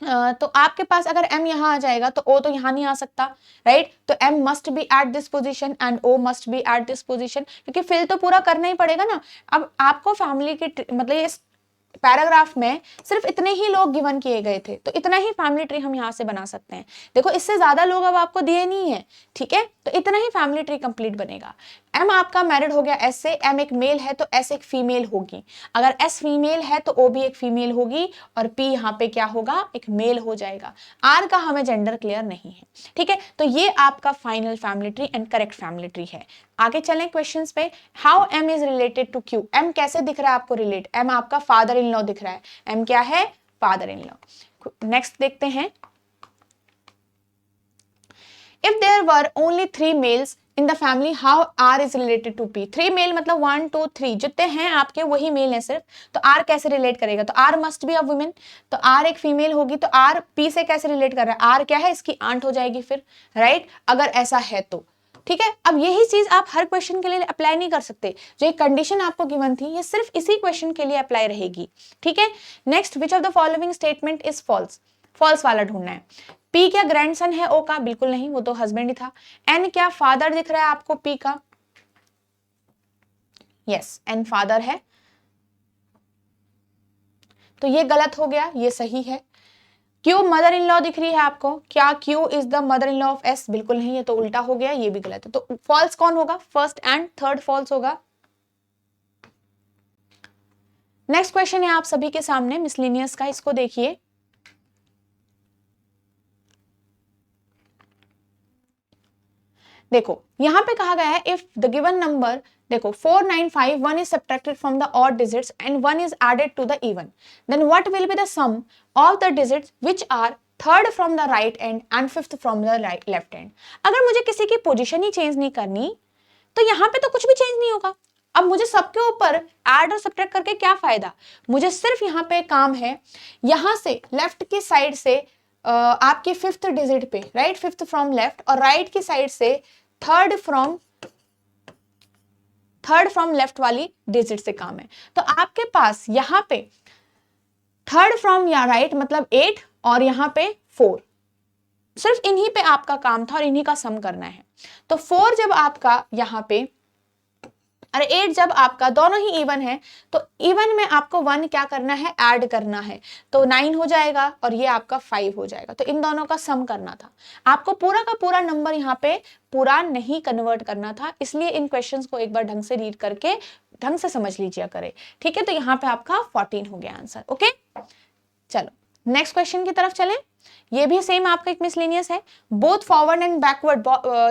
तो आपके पास अगर M यहाँ आ जाएगा तो O तो यहाँ नहीं आ सकता, राइट, तो M must be at this position and O must be at this position, क्योंकि फिल तो पूरा करना ही पड़ेगा ना। अब आपको फैमिली के मतलब ये पैराग्राफ में सिर्फ इतने ही लोग गिवन किए गए थे, तो इतना ही फैमिली ट्री हम यहाँ से बना सकते हैं। देखो इससे ज्यादा लोग अब आपको दिए नहीं है, ठीक है, तो इतना ही फैमिली ट्री कंप्लीट बनेगा। M आपका मैरिड हो गया S से, M एक मेल है तो S एक फीमेल होगी, अगर S फीमेल है तो O भी एक फीमेल होगी, और P यहाँ पे क्या होगा, एक मेल हो जाएगा। R का हमें जेंडर क्लियर नहीं है। ठीक है, तो ये आपका final family tree and correct family tree है। आगे चलें क्वेश्चंस पे। How M is related to Q, M कैसे दिख रहा है आपको रिलेट, एम आपका फादर इन लॉ दिख रहा है, एम क्या है, फादर इन लॉ। नेक्स्ट देखते हैं, if there were only 3 males in the family how R is related to P. 3 male मतलब 1 2 3 जितने हैं आपके वही मेल हैं सिर्फ, तो आर कैसे रिलेट करेगा, तो R must be a women, तो आर एक फीमेल होगी, तो आर पी से कैसे रिलेट कर रहा है, आर क्या है, इसकी आंट हो जाएगी फिर, राइट, अगर ऐसा है तो। ठीक है, अब यही चीज आप हर क्वेश्चन के लिए अप्लाई नहीं कर सकते, जो एक कंडीशन आपको गिवन थी ये सिर्फ इसी क्वेश्चन के लिए अप्लाई रहेगी। ठीक है, next, which of the following statement is false, false वाला ढूंढना है। पी क्या ग्रैंडसन है ओ का, बिल्कुल नहीं, वो तो हस्बैंड ही था। एन क्या फादर दिख रहा है आपको पी का, यस एन फादर है, तो ये गलत हो गया, ये सही है। क्यू मदर इन लॉ दिख रही है आपको, क्या Q is the mother in law of S, बिल्कुल नहीं, ये तो उल्टा हो गया, ये भी गलत है। तो फॉल्स कौन होगा, फर्स्ट एंड थर्ड फॉल्स होगा। नेक्स्ट क्वेश्चन है आप सभी के सामने मिसलेनियस का, इसको देखिए। देखो यहां पे कहा गया है इफ द गिवन नंबर, देखो 4951 is subtracted from the odd digits and 1 is added to the even, then what will be the sum of the digits which are third from the right end and fifth from the left end। अगर मुझे किसी की position ही change नहीं करनी तो यहाँ पे तो कुछ भी चेंज नहीं होगा। अब मुझे सबके ऊपर ऐड और सब्ट्रैक्ट करके क्या फायदा, मुझे सिर्फ यहाँ पे काम है यहां से लेफ्ट की साइड से आपकी फिफ्थ डिजिट पे, राइट, फिफ्थ फ्रॉम लेफ्ट, और राइट की साइड से थर्ड फ्रॉम लेफ्ट वाली डिजिट से काम है। तो आपके पास यहाँ पे थर्ड फ्रॉम या राइट मतलब 8 और यहाँ पे 4, सिर्फ इन्हीं पे आपका काम था और इन्हीं का सम करना है। तो 4 जब आपका यहाँ पे, अरे 8 जब आपका दोनों ही इवन है तो इवन में आपको 1 क्या करना है, ऐड करना है, तो 9 हो जाएगा और ये आपका 5 हो जाएगा। तो इन दोनों का सम करना था आपको, पूरा का पूरा नंबर यहाँ पे पूरा नहीं कन्वर्ट करना था, इसलिए इन क्वेश्चंस को एक बार ढंग से रीड करके ढंग से समझ लीजिए करें। ठीक है, तो यहाँ पे आपका 14 हो गया आंसर। ओके, चलो नेक्स्ट क्वेश्चन की तरफ चलें। ये भी सेम आपका एक मिसलेनियस है, बोथ फॉरवर्ड एंड बैकवर्ड,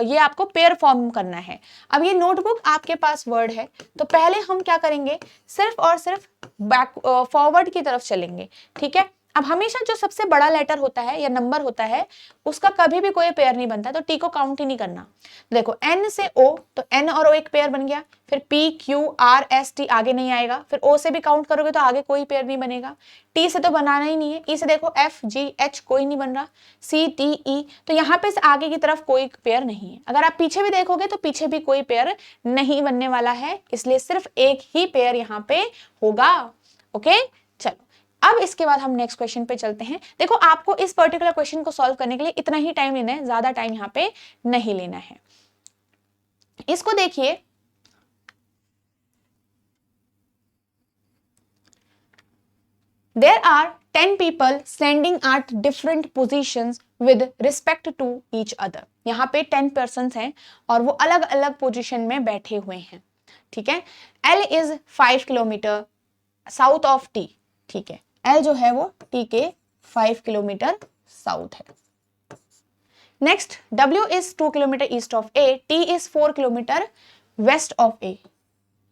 ये आपको पेयर फॉर्म करना है। अब ये नोटबुक आपके पास वर्ड है, तो पहले हम क्या करेंगे, सिर्फ और सिर्फ बैक फॉरवर्ड की तरफ चलेंगे। ठीक है, अब हमेशा जो सबसे बड़ा लेटर होता है या नंबर होता है उसका कभी भी कोई पेयर नहीं बनता, तो टी को काउंट ही नहीं करना। देखो एन से ओ, तो एन और ओ एक पेयर बन गया, फिर P Q R S T आगे नहीं आएगा, फिर ओ से भी काउंट करोगे तो आगे कोई पेयर नहीं बनेगा, टी से तो बनाना ही नहीं है, ई से देखो एफ जी एच कोई नहीं बन रहा, सी टी ई, तो यहाँ पे से आगे की तरफ कोई पेयर नहीं है। अगर आप पीछे भी देखोगे तो पीछे भी कोई पेयर नहीं बनने वाला है, इसलिए सिर्फ एक ही पेयर यहाँ पे होगा। ओके, चलो अब इसके बाद हम नेक्स्ट क्वेश्चन पे चलते हैं। देखो आपको इस पर्टिकुलर क्वेश्चन को सॉल्व करने के लिए इतना ही टाइम लेना है, ज्यादा टाइम यहाँ पे नहीं लेना है। इसको देखिए, there are 10 people standing at different positions with respect to each other। यहाँ पे 10 persons हैं और वो अलग अलग पोजीशन में बैठे हुए हैं। ठीक है, L is 5 kilometre south of T। ठीक है, L जो है वो T के 5 किलोमीटर साउथ है। Next, W is 2 kilometre east of A, T is 4 kilometre west of A।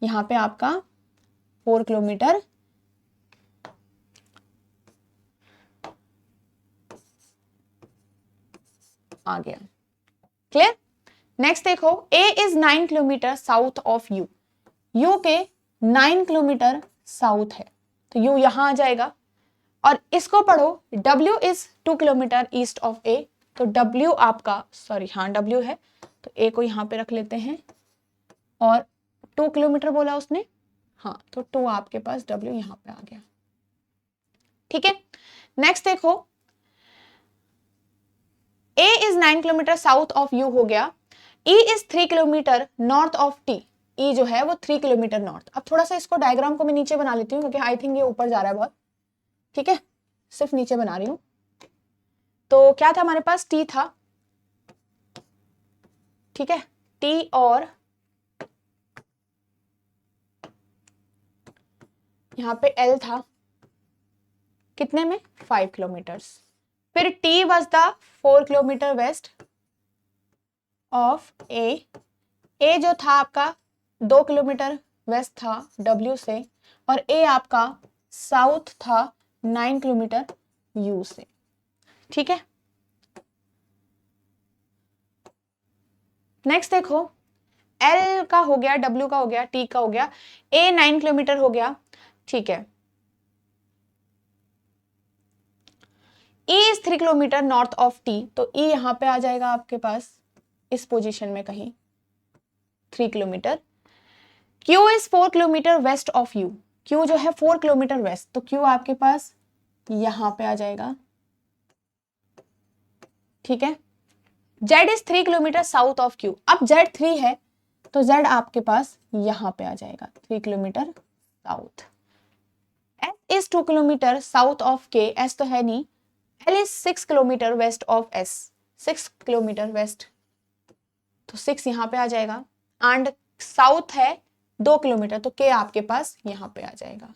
यहाँ पे आपका 4 किलोमीटर आ गया। क्लियर, नेक्स्ट देखो, A is 9 kilometre south of U, U के 9 किलोमीटर साउथ है, तो U यहां आ जाएगा। और इसको पढ़ो, W is 2 kilometre east of A, तो W आपका, सॉरी हाँ W है, तो A को यहां पे रख लेते हैं, और 2 किलोमीटर बोला उसने, हाँ तो 2 आपके पास W यहां पे आ गया। ठीक है, नेक्स्ट देखो, A is 9 kilometre south of U हो गया, E is 3 kilometre north of T, E जो है वो 3 किलोमीटर नॉर्थ। अब थोड़ा सा इसको डायग्राम को मैं नीचे बना लेती हूँ क्योंकि आई थिंक ये ऊपर जा रहा है बहुत। ठीक है, सिर्फ नीचे बना रही हूं। तो क्या था हमारे पास, T था, ठीक है, T और यहां पे L था, कितने में, 5 किलोमीटर्स। फिर T was the 4 kilometre west of A, ए जो था आपका 2 किलोमीटर वेस्ट था डब्ल्यू से, और ए आपका साउथ था 9 किलोमीटर यू से। ठीक है, नेक्स्ट देखो, एल का हो गया, डब्ल्यू का हो गया, टी का हो गया, ए 9 किलोमीटर हो गया। ठीक है, E is 3 kilometre north of T, तो E यहां पे आ जाएगा आपके पास इस पोजीशन में कहीं 3 kilometre. Q is 4 kilometre west of U, Q जो है 4 किलोमीटर वेस्ट, तो Q आपके पास यहां पे आ जाएगा। ठीक है, Z is 3 kilometre south of Q, अब Z 3 है तो Z आपके पास यहां पे आ जाएगा 3 kilometre south. S is 2 kilometre south of K, S तो है नहीं, L is 6 kilometre west of S, 6 kilometre west, तो 6 यहां पे आ जाएगा, एंड साउथ है 2 किलोमीटर, तो K आपके पास यहां पे आ जाएगा।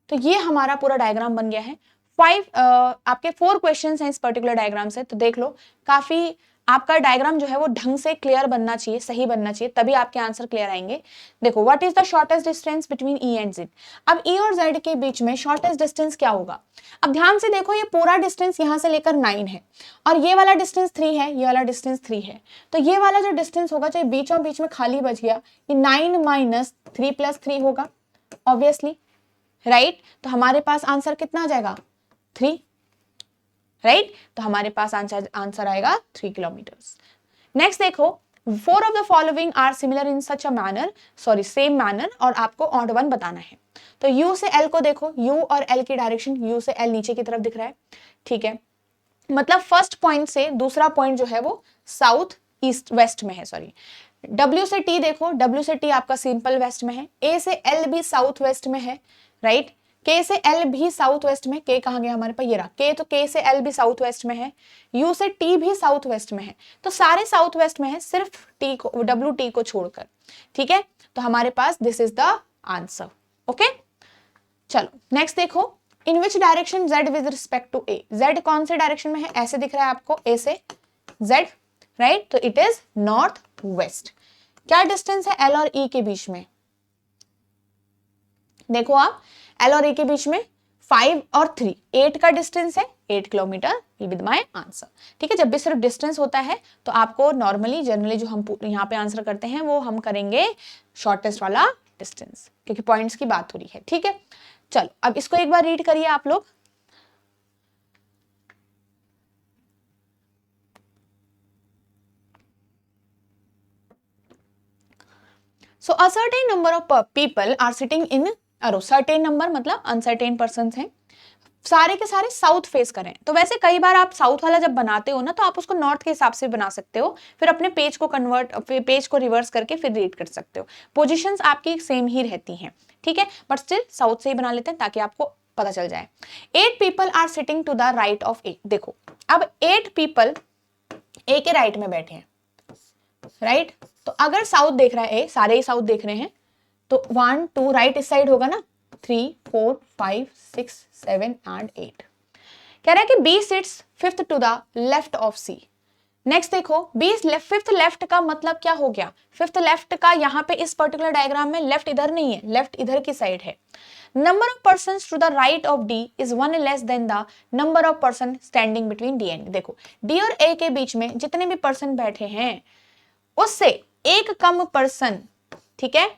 तो ये हमारा पूरा डायग्राम बन गया है। आपके 4 क्वेश्चंस हैं इस पर्टिकुलर डायग्राम से, तो देख लो, काफी आपका डायग्राम जो है वो ढंग से क्लियर बनना चाहिए, सही बनना चाहिए, तभी आपके आंसर क्लियर आएंगे। देखो, what is the shortest distance between E and Z. अब ई और जेड के बीच में शॉर्टेस्ट डिस्टेंस क्या होगा। अब ध्यान से देखो, ये पूरा डिस्टेंस यहां से लेकर 9 है, और ये वाला डिस्टेंस 3 है, ये वाला डिस्टेंस 3 है, तो ये वाला जो डिस्टेंस होगा, चाहे बीचों बीच में खाली बच गया, ये 9 माइनस 3 प्लस 3 होगा ऑब्वियसली, राइट। तो हमारे पास आंसर कितना आ जाएगा 3, राइट। तो हमारे पास आंसर आएगा 3 किलोमीटर्स। नेक्स्ट देखो, 4 of the following are similar in such a manner, sorry same manner, और आपको ऑड वन बताना है। तो U से L को देखो, U और L की डायरेक्शन, U से L नीचे की तरफ दिख रहा है। ठीक है, मतलब फर्स्ट पॉइंट से दूसरा पॉइंट जो है वो साउथ ईस्ट वेस्ट में है, सॉरी। W से T देखो, W से T आपका सिंपल वेस्ट में है, A से L भी साउथ वेस्ट में है, राइट। K से L भी साउथ वेस्ट में, K कहाँ गया हमारे पास, ये रहा K, तो K से L भी साउथ वेस्ट में है, U से T भी साउथ वेस्ट में है, तो सारे साउथ वेस्ट में है, सिर्फ T को, WT को छोड़कर। ठीक है, तो हमारे पास this is the answer. Okay, चलो नेक्स्ट देखो, in which direction Z with respect to A, Z कौन से डायरेक्शन में है, ऐसे दिख रहा है आपको A से Z, राइट, तो इट इज नॉर्थ वेस्ट। क्या डिस्टेंस है L और E के बीच में, देखो आप, L और A के बीच में 5 और 3, 8 का डिस्टेंस है, 8 kilometre will be my answer. ठीक है, जब भी सिर्फ डिस्टेंस होता है तो आपको नॉर्मली जनरली जो हम यहाँ पे आंसर करते हैं वो हम करेंगे शॉर्टेस्ट वाला डिस्टेंस, क्योंकि पॉइंट्स की बात हो रही है। ठीक है, चलो अब इसको एक बार रीड करिए आप लोग। So a certain number of people are sitting in a row, certain number मतलब uncertain persons हैं, सारे के सारे साउथ फेस करें। तो वैसे कई बार आप साउथ वाला जब बनाते हो ना, तो आप उसको नॉर्थ के हिसाब से बना सकते हो, फिर अपने पेज को पेज को रिवर्स करके फिर रीड कर सकते हो, पोजीशंस आपकी सेम ही रहती हैं। ठीक है, बट स्टिल साउथ से ही बना लेते हैं ताकि आपको पता चल जाए। 8 people are sitting to the right of A, देखो अब 8 people A के राइट में बैठे हैं, राइट, तो अगर साउथ देख रहा है ए, सारे ही साउथ देख रहे हैं, तो 1 2 राइट इस साइड होगा ना, 3 4 5 6 7 एंड 8। कह रहा है कि B sits fifth to the left of C। Next देखो, B फिफ्थ लेफ्ट का मतलब क्या हो गया, फिफ्थ लेफ्ट का यहाँ पे इस पर्टिकुलर डायग्राम में लेफ्ट इधर नहीं है, लेफ्ट इधर की साइड है। Number of person to the right of D is 1 less than the number of person standing between D and, देखो D और A के बीच में जितने भी पर्सन बैठे हैं उससे एक कम पर्सन, ठीक है,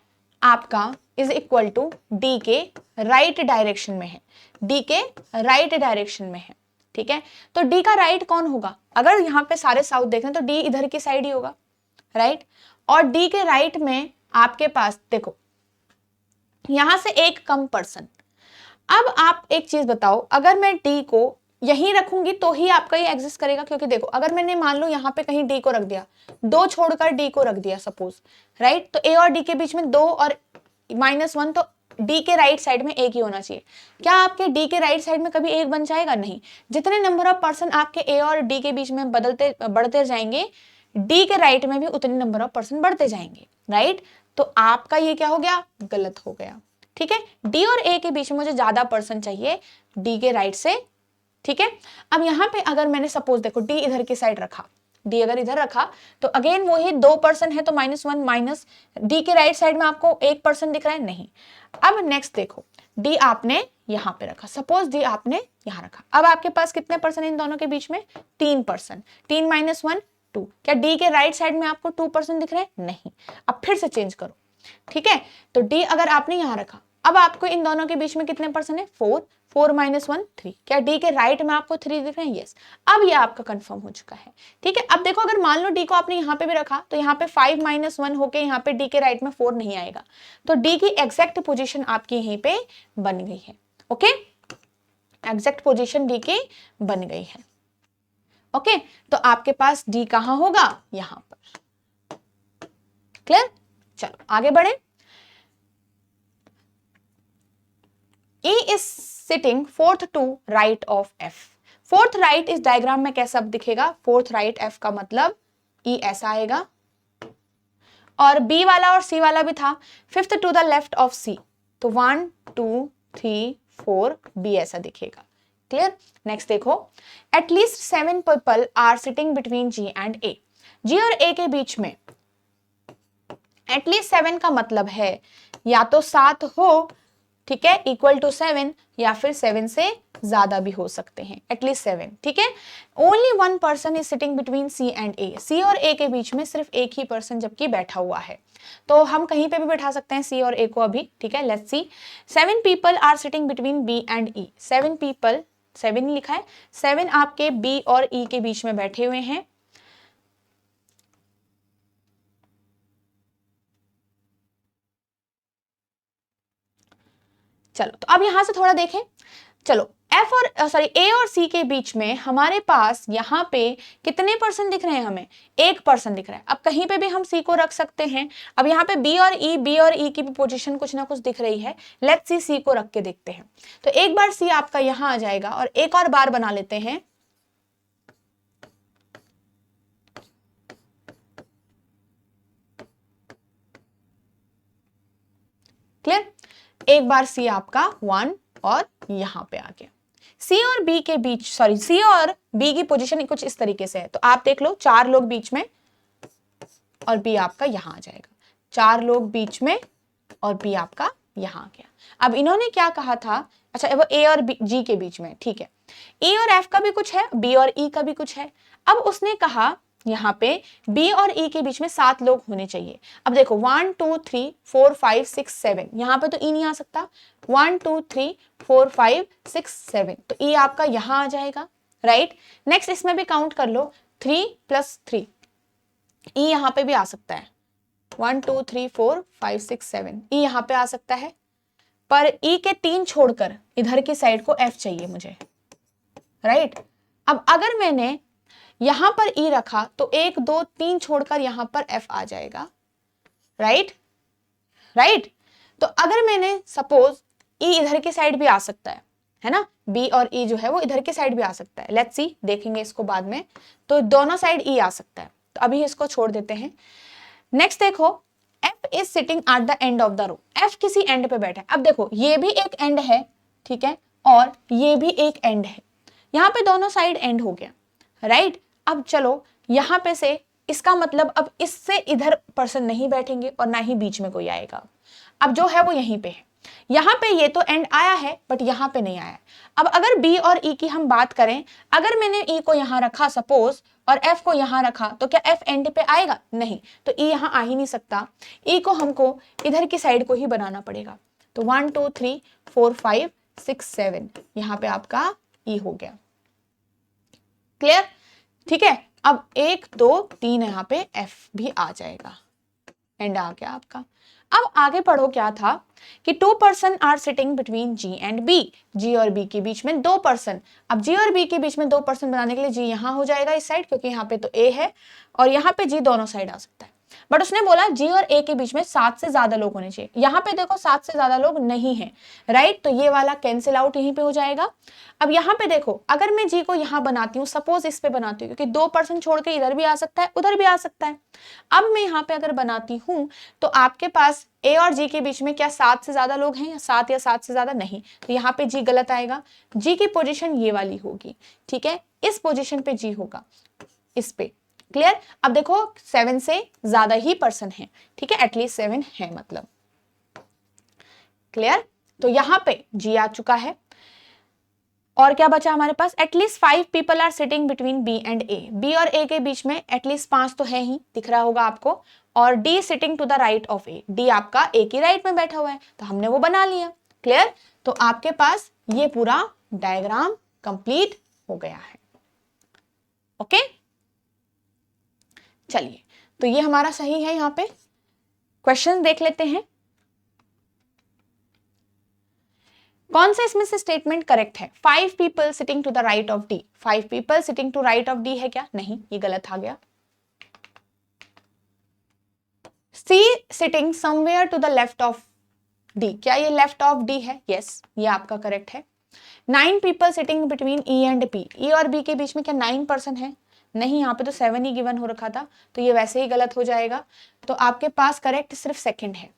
आपका इज इक्वल टू डी के राइट डायरेक्शन में है, डी के राइट डायरेक्शन में है। ठीक है, तो डी का राइट कौन होगा, अगर यहाँ पे सारे साउथ देखें तो डी इधर की साइड ही होगा, राइट, और डी के राइट में आपके पास देखो यहां से एक कम पर्सन। अब आप एक चीज बताओ, अगर मैं डी को यहीं रखूंगी तो ही आपका ये एग्जिस्ट करेगा, क्योंकि देखो अगर मैंने मान लो यहाँ पे कहीं डी को रख दिया, 2 छोड़कर डी को रख दिया सपोज, राइट, तो ए और डी के बीच में 2 और -1, तो डी के राइट साइड में एक ही होना चाहिए। क्या आपके डी के राइट साइड में कभी एक बन जाएगा, नहीं। जितने नंबर ऑफ पर्सन आपके ए और डी के बीच में बढ़ते जाएंगे, डी के राइट में भी उतने नंबर ऑफ पर्सन बढ़ते जाएंगे, राइट। तो आपका ये क्या हो गया, गलत हो गया। ठीक है, डी और ए के बीच में मुझे ज्यादा पर्सन चाहिए डी के राइट से। ठीक है, अब यहाँ पे अगर मैंने सपोज देखो डी इधर की साइड रखा, डी अगर इधर रखा तो अगेन वो ही 2% है तो -1 माइनस डी के राइट साइड में आपको 1% दिख रहा है नहीं। अब नेक्स्ट देखो, डी आपने यहां पे रखा, सपोज डी आपने यहां रखा, अब आपके पास कितने परसेंट इन दोनों के बीच में 3%, 3 माइनस 1 2। क्या डी के राइट साइड में आपको 2% दिख रहा है नहीं। अब फिर से चेंज करो, ठीक है, तो डी अगर आपने यहां रखा, अब आपको इन दोनों के बीच में कितने परसेंट है 4, 4 माइनस 1 3। क्या डी के राइट में आपको 3 दिख रहे हैं? यस। अब ये आपका कंफर्म हो चुका है, ठीक है। अब देखो, अगर मान लो डी को आपने यहाँ पे भी रखा तो यहाँ पे 5 माइनस 1 होके यहाँ पे डी के राइट में 4 नहीं आएगा, तो डी की एग्जैक्ट पोजीशन आपकी यहीं पे बन गई है। ओके, एग्जैक्ट पोजीशन डी की बन गई है। ओके, तो आपके पास डी कहां होगा? यहां पर। क्लियर? चलो आगे बढ़े। E is sitting fourth to right of F. Fourth right इस डायग्राम में कैसा दिखेगा? फोर्थ राइट F का मतलब E ऐसा आएगा, और B वाला और C वाला भी था, fifth to the left of C, तो 1 2 3 4 B ऐसा दिखेगा। क्लियर? नेक्स्ट देखो, at least 7 people are sitting between G and A। G और A के बीच में एटलीस्ट 7 का मतलब है या तो 7 हो, ठीक है, इक्वल टू 7, या फिर 7 से ज्यादा भी हो सकते हैं, एटलीस्ट 7, ठीक है। Only 1 person is sitting between C and A। C और A के बीच में सिर्फ एक ही पर्सन जबकि बैठा हुआ है, तो हम कहीं पे भी बैठा सकते हैं C और A को अभी, ठीक है। Let's see, 7 people are sitting between B and E। 7 people, 7 लिखा है, 7 आपके B और E के बीच में बैठे हुए हैं। चलो, तो अब यहां से थोड़ा देखें। चलो, F और A और C के बीच में हमारे पास यहाँ पे कितने परसेंट दिख रहे हैं? हमें 1% दिख रहा है। अब कहीं पे भी हम C को रख सकते हैं। अब यहाँ पे B और E की भी पोजीशन कुछ ना कुछ दिख रही है। लेट्स सी C को रख के देखते हैं। तो एक बार C आपका यहाँ आ जाएगा और एक और बार बना लेते हैं। क्लियर? एक बार C आपका 1 और यहां पे आ गया। C और B के बीच, सॉरी, C और B की पोजीशन कुछ इस तरीके से है, तो आप देख लो 4 लोग बीच में और B आपका यहां आ जाएगा। 4 लोग बीच में और B आपका यहां आ गया। अब इन्होंने क्या कहा था? अच्छा, वो A और G के बीच में, ठीक है। E और F का भी कुछ है, B और E का भी कुछ है। अब उसने कहा यहाँ पे B और E के बीच में 7 लोग होने चाहिए। अब देखो 1 2 3 4 5 6 7, यहाँ पे तो E नहीं आ सकता। 1 2 3 4 5 6 7, तो E आपका यहाँ आ जाएगा, राइट। नेक्स्ट इसमें भी काउंट कर लो, 3 + 3, E यहाँ पे भी आ सकता है। 1 2 3 4 5 6 7, E यहाँ पे आ सकता है, पर E के 3 छोड़कर इधर की साइड को F चाहिए मुझे, राइट। अब अगर मैंने यहां पर E रखा तो 1 2 3 छोड़कर यहां पर F आ जाएगा, राइट। तो अगर मैंने सपोज E इधर की साइड भी आ सकता है ना, B और E जो है वो इधर की साइड भी आ सकता है। लेट्स सी, देखेंगे इसको बाद में। तो दोनों साइड E आ सकता है, तो अभी इसको छोड़ देते हैं। नेक्स्ट देखो, F is sitting at the end of the row. F किसी एंड पे बैठा है। अब देखो, ये भी एक एंड है, ठीक है, और ये भी एक एंड है। यहाँ पे दोनों साइड एंड हो गया, राइट। अब चलो यहां पे से, इसका मतलब अब इससे इधर पर्सन नहीं बैठेंगे और ना ही बीच में कोई आएगा। अब जो है वो यहीं पे है। यहाँ पे ये तो एंड आया है बट यहाँ पे नहीं आया है। अब अगर B और E की हम बात करें, अगर मैंने E को यहाँ रखा सपोज और F को यहाँ रखा, तो क्या F एंड पे आएगा? नहीं, तो E यहाँ आ ही नहीं सकता। E को हमको इधर की साइड को ही बनाना पड़ेगा। तो 1 2 3 4 5 6 7, यहाँ पे आपका E हो गया। क्लियर? ठीक है। अब 1 2 3 यहाँ पे F भी आ जाएगा, एंड आ गया आपका। अब आगे पढ़ो, क्या था कि 2 person are sitting between G and B। G और B के बीच में 2 पर्सन। अब G और B के बीच में 2 पर्सन बनाने के लिए G यहाँ हो जाएगा इस साइड, क्योंकि यहाँ पे तो A है और यहाँ पे G दोनों साइड आ सकता है। बट उसने बोला G और A के बीच में 7 से ज्यादा लोग होने चाहिए। यहाँ पे देखो 7 से ज्यादा लोग नहीं है, राइट, तो ये वाला कैंसिल आउट यहीं पे हो जाएगा। अब यहाँ पे देखो, अगर मैं G को यहाँ बनाती हूँ, सपोज इस पे बनाती हूँ, क्योंकि 2 पर्सन छोड़ के इधर भी आ सकता है उधर भी आ सकता है। अब मैं यहाँ पे अगर बनाती हूँ तो आपके पास A और G के बीच में क्या 7 से ज्यादा लोग हैं, या 7 से ज्यादा नहीं, तो यहाँ पे G गलत आएगा। G की पोजीशन ये वाली होगी, ठीक है, इस पोजीशन पे G होगा, इस पे, क्लियर। अब देखो 7 से ज्यादा ही पर्सन है, ठीक है, एटलीस्ट 7 है मतलब। क्लियर। तो यहां पे जी आ चुका है। और क्या बचा हमारे पास, at least 5 people are sitting between B and A. B और ए के बीच में एटलीस्ट 5 तो है ही, दिख रहा होगा आपको। और D sitting to the right of A, D आपका ए की राइट में बैठा हुआ है, तो हमने वो बना लिया। क्लियर। तो आपके पास ये पूरा डायग्राम कंप्लीट हो गया है। ओके, चलिए, तो ये हमारा सही है। यहां पे क्वेश्चन देख लेते हैं, कौन सा इसमें से स्टेटमेंट करेक्ट है। 5 people sitting to the right of D, 5 people sitting to right of D है क्या, नहीं, ये गलत आ गया। C sitting somewhere to the left of D, क्या ये लेफ्ट ऑफ डी है, यस, ये आपका करेक्ट है। 9 people sitting between E and B, E और बी के बीच में क्या 9 पर्सन है, नहीं, यहाँ पे तो 7 ही गिवन हो रखा था, तो ये वैसे ही गलत हो जाएगा। तो आपके पास करेक्ट सिर्फ सेकंड है।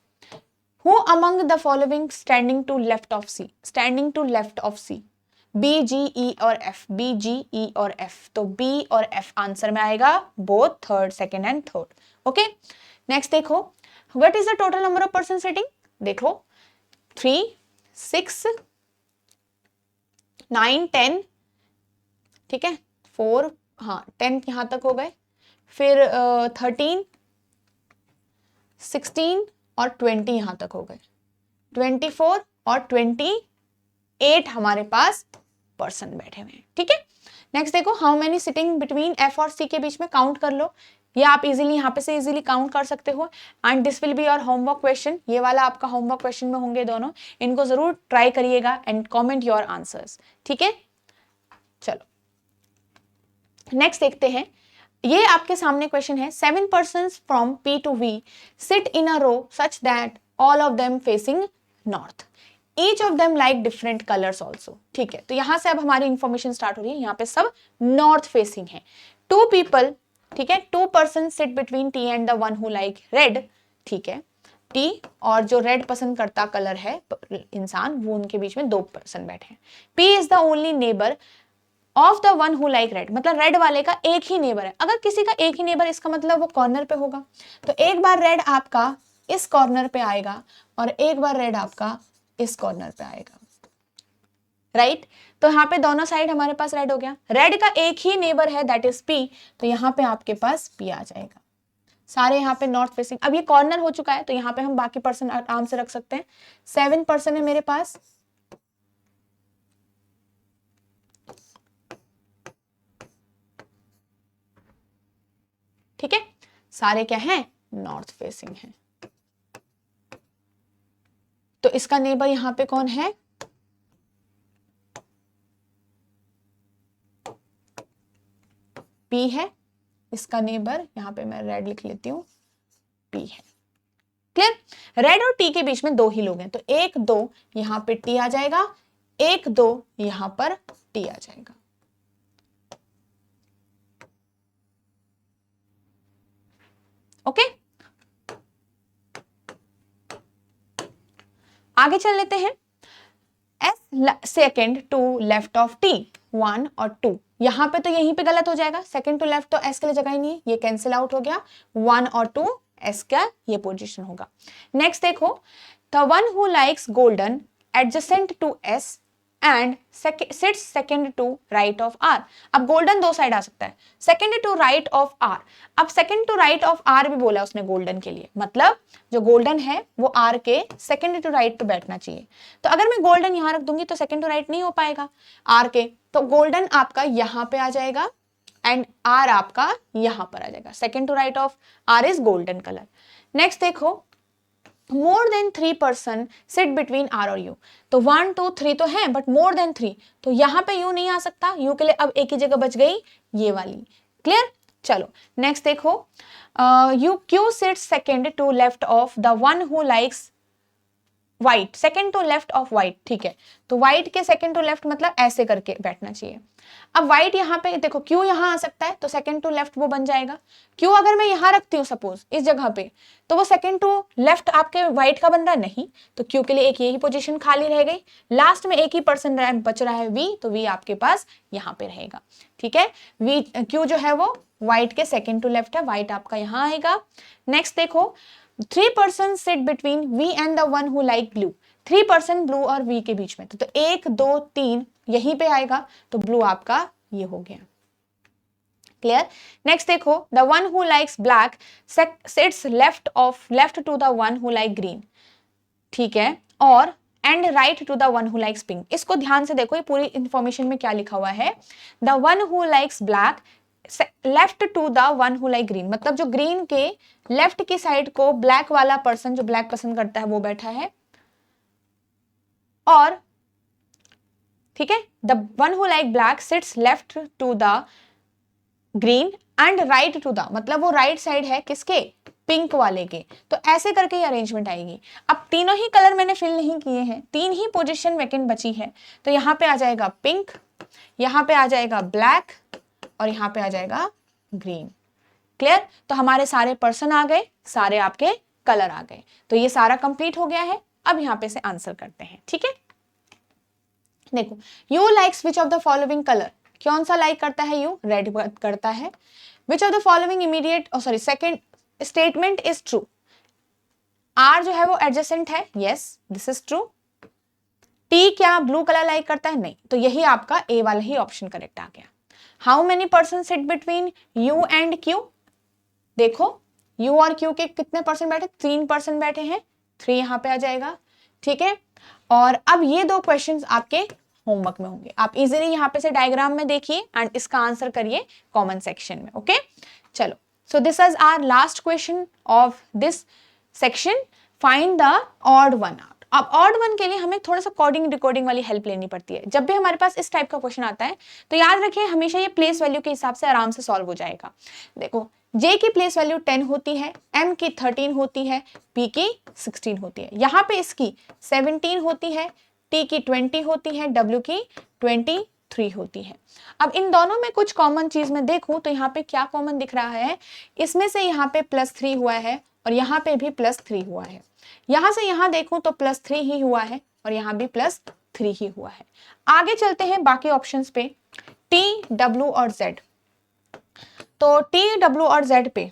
Who among the following standing to left of C? Standing to left of C. B, G, E और F. B, G, E और F. तो B और F आंसर में आएगा, both third, second and third. Okay? Next देखो, what is the total number of person sitting? देखो, 3, 6, 9, 10, ठीक है, 4, हाँ 10 यहाँ तक हो गए, फिर 13, 16 और 20 यहां तक हो गए, 24 और 28 हमारे पास पर्सन बैठे हुए हैं, ठीक है। नेक्स्ट देखो, how many sitting between F और सी के बीच में काउंट कर लो, ये आप इजीली यहाँ पे से इजीली काउंट कर सकते हो। And this will be your homework question, ये वाला आपका होमवर्क क्वेश्चन में होंगे दोनों, इनको जरूर ट्राई करिएगा एंड कॉमेंट योर आंसर्स, ठीक है। चलो नेक्स्ट देखते हैं, ये आपके सामने क्वेश्चन है, 7 persons from P to V sit in a row such that all of them facing north. Each of them like different colors also. ठीक है, तो यहां से अब हमारी इंफॉर्मेशन स्टार्ट हो रही है, यहाँ पे सब नॉर्थ फेसिंग है। 2 people, ठीक है, 2 persons sit between T and the one who like red, ठीक है, T और जो रेड पसंद करता कलर है इंसान, वो उनके बीच में 2 पर्सन बैठे हैं। P is the only neighbor of the one who like red, मतलब रेड वाले का एक ही नेबर है। अगर किसी का एक ही नेबर, इसका मतलब वो कॉर्नर पे होगा, तो एक बार रेड आपका इस कॉर्नर पे आएगा और एक बार रेड आपका इस कॉर्नर पे आएगा, राइट। तो यहाँ पे दोनों साइड हमारे पास रेड हो गया, रेड का एक ही नेबर है दैट इज पी, तो यहाँ पे आपके पास पी आ जाएगा। सारे यहाँ पे नॉर्थ फेसिंग, अब ये कॉर्नर हो चुका है, तो यहाँ पे हम बाकी पर्सन आराम से रख सकते हैं। 7 पर्सन है मेरे पास, ठीक है, सारे क्या हैं, नॉर्थ फेसिंग हैं। तो इसका नेबर यहां पे कौन है, पी है, इसका नेबर यहां पे मैं रेड लिख लेती हूं, पी है। क्लियर। रेड और टी के बीच में 2 ही लोग हैं, तो 1 2 यहां पे टी आ जाएगा, 1 2 यहां पर टी आ जाएगा। ओके, आगे चल लेते हैं। S second to left of T, 1 और 2, यहां पे तो यहीं पे गलत हो जाएगा, सेकेंड टू लेफ्ट तो एस के लिए जगह ही नहीं है, ये कैंसिल आउट हो गया। 1 और 2 एस का ये पोजीशन होगा। नेक्स्ट देखो, the one who likes golden adjacent to S and sits second to right of R. अब गोल्डन 2 साइड आ सकता है, second to right of R. अब second to right of R भी बोला उसने गोल्डन के लिए, मतलब जो गोल्डन है वो आर के सेकेंड टू राइट पे बैठना चाहिए। तो अगर मैं गोल्डन यहां रख दूंगी तो सेकेंड टू राइट नहीं हो पाएगा आर के, तो गोल्डन आपका यहां पे आ जाएगा एंड आर आपका यहां पर आ जाएगा। Second to right of R is golden colour. Next देखो, more than 3 person sit between R और यू, तो 1 2 3 तो है, बट मोर देन 3, तो यहां पे यू नहीं आ सकता, यू के लिए अब एक ही जगह बच गई ये वाली। क्लियर। चलो नेक्स्ट देखो, U Q sit second to left of the one who likes white, second to left of white, ठीक है, तो व्हाइट के सेकेंड टू लेफ्ट मतलब ऐसे करके बैठना चाहिए। अब व्हाइट यहाँ पे देखो, क्यू यहाँ आ सकता है, तो सेकेंड टू लेफ्ट वो बन जाएगा। क्यू अगर मैं यहाँ रखती हूँ सपोज इस जगह पे, तो वो सेकेंड टू लेफ्ट आपके व्हाइट का बन रहा है, नहीं, तो क्यू के लिए एक यही पोजीशन खाली रह गई। लास्ट में एक ही पर्सन बच रहा है वी, तो वी आपके पास यहाँ पे रहेगा, ठीक है। वी क्यू जो है वो व्हाइट के सेकंड टू लेफ्ट है, व्हाइट आपका यहाँ आएगा। नेक्स्ट देखो 3 person sit between V and the one who like blue, 3 person blue और वी के बीच में, तो 1 2 3 यहीं पे आएगा, तो ब्लू आपका ये हो गया। क्लियर। नेक्स्ट देखो the one who likes black sits left to the one who like green, ठीक है, और and right to the one who likes pink. इसको ध्यान से देखो, ये पूरी इंफॉर्मेशन में क्या लिखा हुआ है, the one who likes black left to the one who like green, मतलब जो ग्रीन के लेफ्ट की साइड को ब्लैक वाला पर्सन जो ब्लैक पसंद करता है वो बैठा है, और ठीक है, the one who like black sits left to the green and right to the, मतलब वो राइट साइड है किसके, पिंक वाले के। तो ऐसे करके ये अरेंजमेंट आएगी। अब तीनों ही कलर मैंने फिल नहीं किए हैं, 3 ही पोजीशन वैकेंट बची है, तो यहाँ पे आ जाएगा पिंक, यहाँ पे आ जाएगा ब्लैक और यहाँ पे आ जाएगा ग्रीन। क्लियर। तो हमारे सारे पर्सन आ गए, सारे आपके कलर आ गए, तो ये सारा कंप्लीट हो गया है। अब यहाँ पे से आंसर करते हैं, ठीक है। देखो U likes which of the following colour, कौन सा लाइक करता है यू, रेड करता है। Which of the following immediate second statement is true, R जो है वो एडजेसेंट है, yes this is true. T क्या ब्लू कलर लाइक करता है, नहीं, तो यही आपका ए वाला ही ऑप्शन करेक्ट आ गया। How many person sit between you and Q, देखो यू और क्यू के कितने पर्सन बैठे, 3 पर्सन बैठे हैं, 3 यहाँ पे आ जाएगा, ठीक है। और अब ये 2 क्वेश्चंस आपके होमवर्क में होंगे, आप इजीली यहाँ पे से डायग्राम में देखिए एंड इसका आंसर करिए कमेंट सेक्शन में, ओके। चलो, so this is our last question of this section, find the odd one out. अब ऑड वन के लिए हमें थोड़ा सा कोडिंग डिकोडिंग वाली हेल्प लेनी पड़ती है। जब भी हमारे पास इस टाइप का क्वेश्चन आता है तो याद रखिए हमेशा ये प्लेस वैल्यू के हिसाब से आराम से सॉल्व हो जाएगा। देखो J की प्लेस वैल्यू 10 होती है, M की 13 होती है, P की 16 होती है, यहाँ पे इसकी 17 होती है, T की 20 होती है, W की 23 होती है। अब इन दोनों में कुछ कॉमन चीज में देखूं तो यहाँ पे क्या कॉमन दिख रहा है, इसमें से यहाँ पे +3 हुआ है और यहाँ पे भी +3 हुआ है, यहाँ से यहाँ देखूं तो +3 ही हुआ है और यहाँ भी +3 ही हुआ है। आगे चलते हैं बाकी ऑप्शंस पे, T, W और Z। तो T, W और Z पे,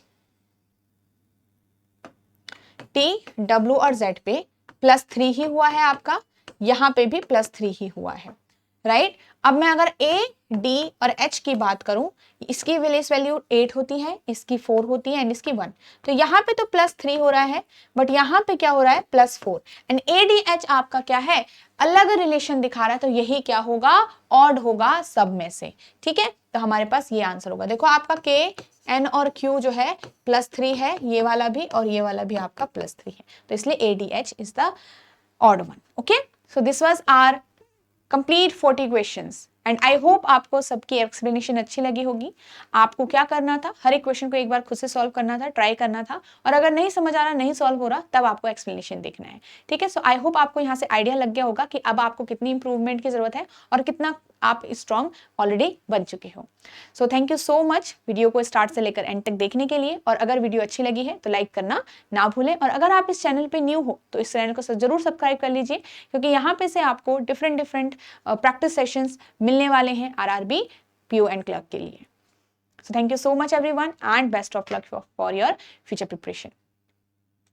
T, W और Z पे +3 ही हुआ है आपका, यहाँ पे भी +3 ही हुआ है, राइट। अब मैं अगर A, D और H की बात करूं, इसकी प्लेस वैल्यू 8 होती है, इसकी 4 होती है एंड इसकी 1, तो यहाँ पे तो +3 हो रहा है, बट यहाँ पे क्या हो रहा है +4 एंड ADH आपका क्या है, अलग रिलेशन दिखा रहा है, तो यही क्या होगा, ऑड होगा सब में से, ठीक है। तो हमारे पास ये आंसर होगा। देखो आपका K, N और Q जो है +3 है, ये वाला भी और ये वाला भी आपका +3 है, तो इसलिए ADH is the odd one, okay. So this was our complete 40 questions and I hope आपको सबकी एक्सप्लेनेशन अच्छी लगी होगी। आपको क्या करना था, हर एक क्वेश्चन को एक बार खुद से सॉल्व करना था, ट्राई करना था, और अगर नहीं समझ आ रहा, नहीं सॉल्व हो रहा, तब आपको एक्सप्लेनेशन देखना है, ठीक है। सो आई होप आपको यहाँ से आइडिया लग गया होगा कि अब आपको कितनी इंप्रूवमेंट की जरूरत है और कितना आप स्ट्रॉन्ग ऑलरेडी बन चुके हो। So thank you so much video को स्टार्ट से लेकर एंड तक देखने के लिए, और अगर वीडियो अच्छी लगी है तो लाइक करना ना भूलें, और अगर आप इस चैनल पे न्यू हो तो इस चैनल को जरूर सब्सक्राइब कर लीजिए, क्योंकि यहाँ पे से आपको डिफरेंट प्रैक्टिस सेशंस मिलने वाले हैं RRB, PO एंड क्लर्क के लिए। So thank you so much everyone and best of luck for your future preparation.